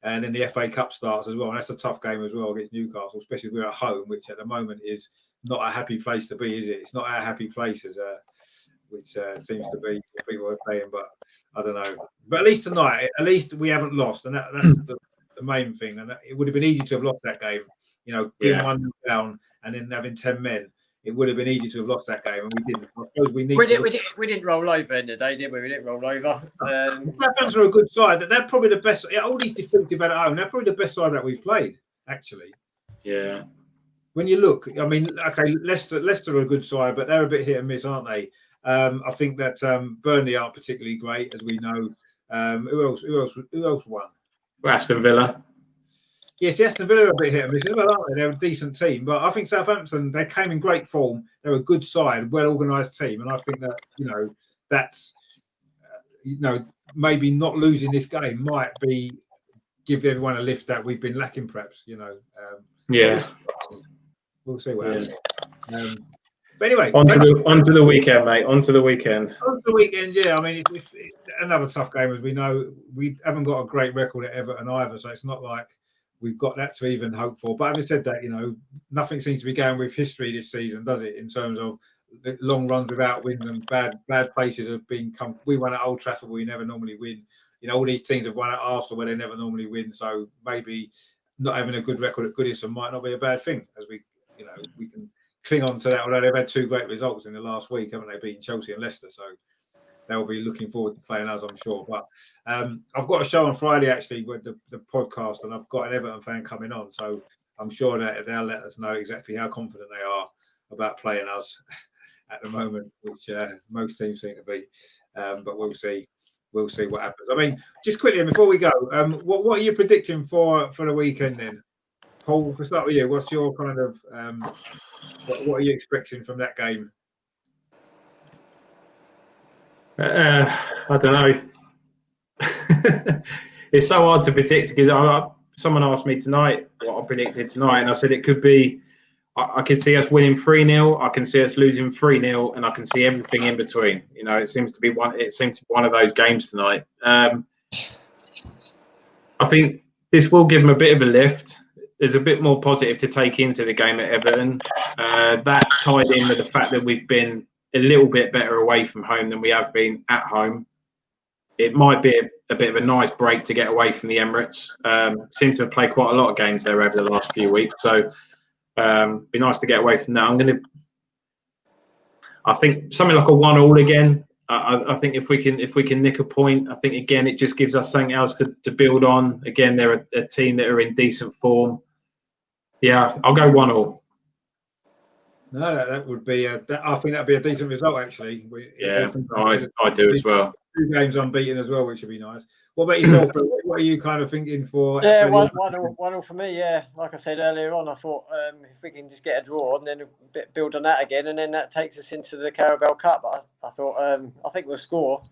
And then the FA Cup starts as well, and that's a tough game as well against Newcastle, especially if we're at home, which at the moment is not a happy place to be, is it? It's not a happy place, which seems to be what people are playing, but I don't know. But at least tonight, at least we haven't lost, and that's the main thing. And it would have been easy to have lost that game, you know, being 1-0 down and then having 10 men. It would have been easy to have lost that game, and we didn't. I suppose we didn't roll over in the day, did we? We didn't roll over. Southampton are a good side. They're probably the best. All these defeated at home, they're probably the best side that we've played, actually. Yeah. When you look, I mean, okay, Leicester are a good side, but they're a bit hit and miss, aren't they? I think that Burnley aren't particularly great, as we know. Who else won? Aston Villa. Yes, Aston Villa are a bit hit and miss, aren't they? They're a decent team, but I think Southampton, they came in great form. They're a good side, well-organised team, and I think that, you know, that's, you know, maybe not losing this game might give everyone a lift that we've been lacking, perhaps, you know. We'll see what happens. But anyway, on to the weekend, mate. On to the weekend. Yeah. I mean, it's another tough game, as we know. We haven't got a great record at Everton either, so it's not like we've got that to even hope for. But having said that, you know, nothing seems to be going with history this season, does it? In terms of long runs without wins and bad places have been come. We won at Old Trafford, where we never normally win. You know, all these teams have won at Arsenal, where they never normally win. So maybe not having a good record at Goodison might not be a bad thing, as we can cling on to that. Although they've had 2 great results in the last week, haven't they? Beating Chelsea and Leicester, so they'll be looking forward to playing us, I'm sure. But I've got a show on Friday, actually, with the podcast, and I've got an Everton fan coming on, so I'm sure that they'll let us know exactly how confident they are about playing us at the moment, which most teams seem to be. But we'll see. We'll see what happens. I mean, just quickly before we go, what are you predicting for the weekend then? Paul, to start with you, what's your kind of what are you expecting from that game? I don't know. It's so hard to predict, because someone asked me tonight what I predicted tonight, and I said it could be. I can see us winning 3-0. I can see us losing 3-0, and I can see everything in between. You know, it seems to be one of those games tonight. I think this will give them a bit of a lift. There's a bit more positive to take into the game at Everton. That tied in with the fact that we've been a little bit better away from home than we have been at home. It might be a bit of a nice break to get away from the Emirates. Seem to have played quite a lot of games there over the last few weeks, so be nice to get away from that. I think something like a 1-1 again. I think if we can nick a point, I think again it just gives us something else to build on. Again, they're a team that are in decent form. Yeah, I'll go 1-1. No, that would be. I think that'd be a decent result, actually. I do as well. 2 games unbeaten as well, which would be nice. What about yourself, Bill? What are you kind of thinking for? Yeah, one all for me. Yeah, like I said earlier on, I thought if we can just get a draw and then build on that again, and then that takes us into the Carabao Cup. I thought I think we'll score.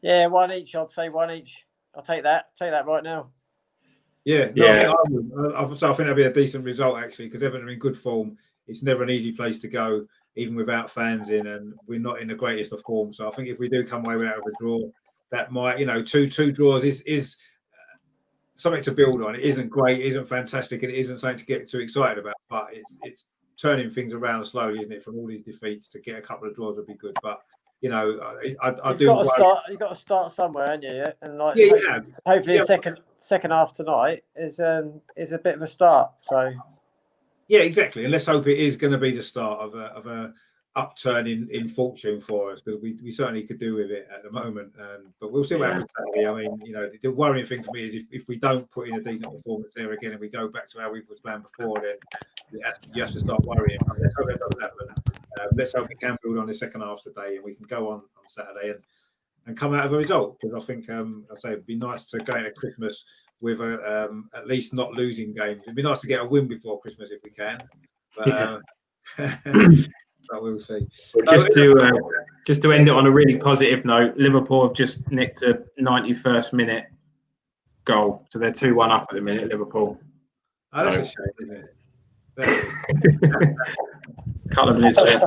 Yeah, 1 each. I'd say 1 each. I'll take that. Take that right now. Yeah, no, yeah. I think that'd be a decent result actually, because Everton are in good form. It's never an easy place to go, even without fans in, and we're not in the greatest of form. So I think if we do come away with a draw, that might, two draws is something to build on. It isn't great, it isn't fantastic, and it isn't something to get too excited about. But it's turning things around slowly, isn't it? From all these defeats, to get a couple of draws would be good. But I do. You've got to start somewhere, haven't you? Yeah? And hopefully the second half tonight is a bit of a start. So. Yeah, exactly. And let's hope it is going to be the start of a upturn in fortune for us, because we certainly could do with it at the moment. But we'll see what happens Saturday. I mean, the worrying thing for me is if we don't put in a decent performance there again and we go back to how we was playing before, then you have to start worrying. Let's hope it doesn't happen. Let's hope we can build on the second half today and we can go on Saturday and come out of a result. Because I think, it'd be nice to go into Christmas with at least not losing games. It'd be nice to get a win before Christmas if we can. But, but we'll see. Just to end it on a really positive note, Liverpool have just nicked a 91st minute goal, so they're 2-1 up at the minute. Liverpool. Oh, that's a shame, isn't it? Couple of minutes left.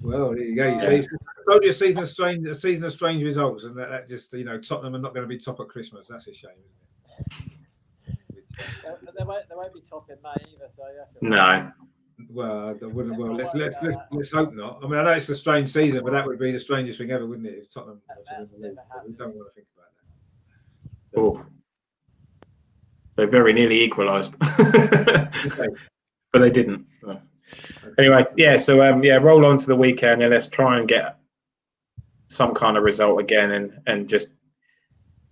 Well, there you go. You see, it's only a season of strange results, and that just Tottenham are not going to be top at Christmas. That's a shame, isn't it? They won't be top in May either. So no. Well, let's hope not. I mean, I know it's a strange season, but that would be the strangest thing ever, wouldn't it? If Tottenham, we don't want to think about that. Oh, they very nearly equalised, but they didn't. Oh. Anyway, so roll on to the weekend and let's try and get some kind of result again, and just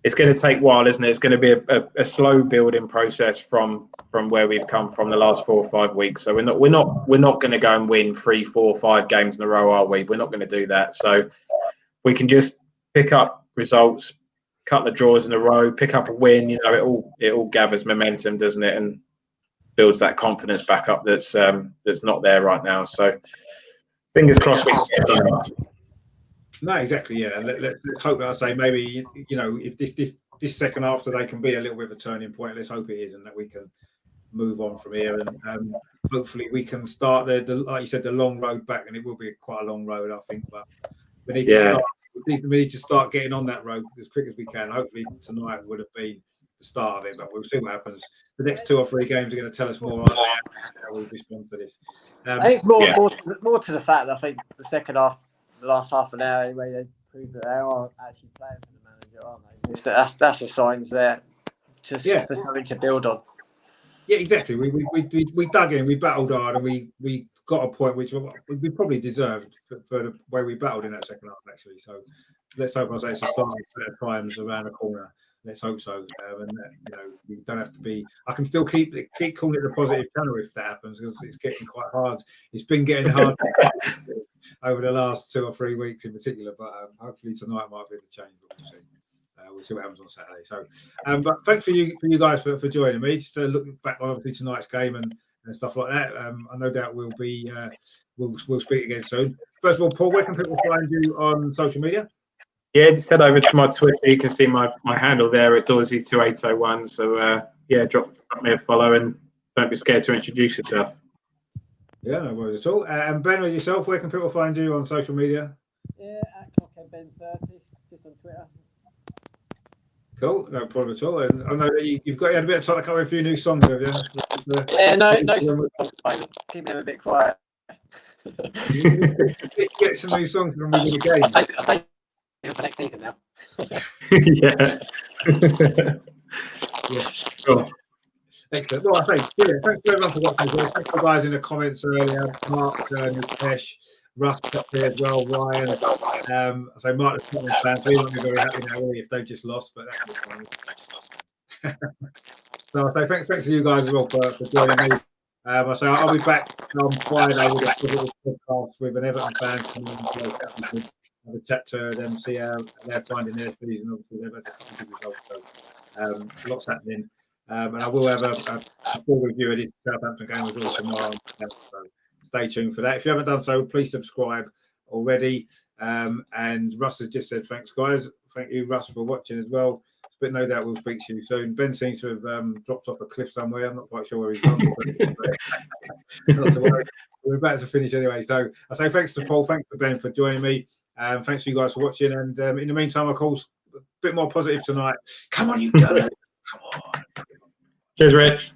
it's going to take a while, isn't it? It's going to be a slow building process from where we've come from the last 4 or 5 weeks. So we're not going to go and win 3, 4, 5 games in a row, are we? We're not going to do that. So we can just pick up results, couple of draws in a row, pick up a win. It all gathers momentum, doesn't it? And builds that confidence back up that's not there right now. So fingers crossed we can get it. No, exactly. Yeah, let's hope that. I say maybe if this second half today can be a little bit of a turning point. Let's hope it is, and that we can move on from here, and hopefully we can start like you said, the long road back. And it will be quite a long road, I think. But we need to start getting on that road as quick as we can. Hopefully tonight would have been the start of it, but we'll see what happens. The next 2 or 3 games are going to tell us more on how we respond to this. I think it's more to the fact that I think the second half, the last half an hour anyway, they prove that they are actually playing for the manager, aren't they? That's a sign there for something to build on. Yeah, exactly. We dug in, we battled hard, and we got a point which we probably deserved for the way we battled in that second half, actually. So let's hope it's a start of better times around the corner. Let's hope so. And we don't have to be. I can still keep calling it the positive channel if that happens, because it's getting quite hard. It's been getting hard over the last 2 or 3 weeks in particular. But hopefully tonight might be the change. But we'll see. We'll see what happens on Saturday. So, but thanks for you guys for joining me. Just to look back on obviously tonight's game and stuff like that. I no doubt we'll speak again soon. First of all, Paul, where can people find you on social media? Yeah, just head over to my Twitter. You can see my handle there at Dorsey2801. So drop me a follow and don't be scared to introduce yourself. Yeah, no worries at all. And Ben, or yourself, where can people find you on social media? Yeah, at ClockheadBen30, just on Twitter. Cool, no problem at all. And I know that you had a bit of time to come with a few new songs, have you? Yeah, no. Keep them a bit quiet. Get some new songs from me again. I for next season now. Yeah. Cool. Excellent. Well, thanks everyone for watching. Thanks to the guys in the comments earlier. Mark, Nikesh, Russ up there as well, Ryan. I say Mark the Scotland fan, so he won't be very happy now really if they've just lost, but that's fine. So I say thanks to you guys as well for joining me. I say I'll be back on Friday with a positive podcast with an Everton fan. Have a chat to them, see how they're finding their season. Obviously, they've had a couple of good results, so lots happening. And I will have a full review of this Southampton game as well tomorrow. So stay tuned for that. If you haven't done so, please subscribe already. And Russ has just said thanks, guys. Thank you, Russ, for watching as well. But no doubt we'll speak to you soon. Ben seems to have dropped off a cliff somewhere. I'm not quite sure where he's gone. Not to worry. We're about to finish anyway. So I say thanks to Paul, thanks to Ben for joining me. Thanks to you guys for watching. And in the meantime, of course, a bit more positive tonight. Come on, you Gunners. Come on. Cheers, Rich.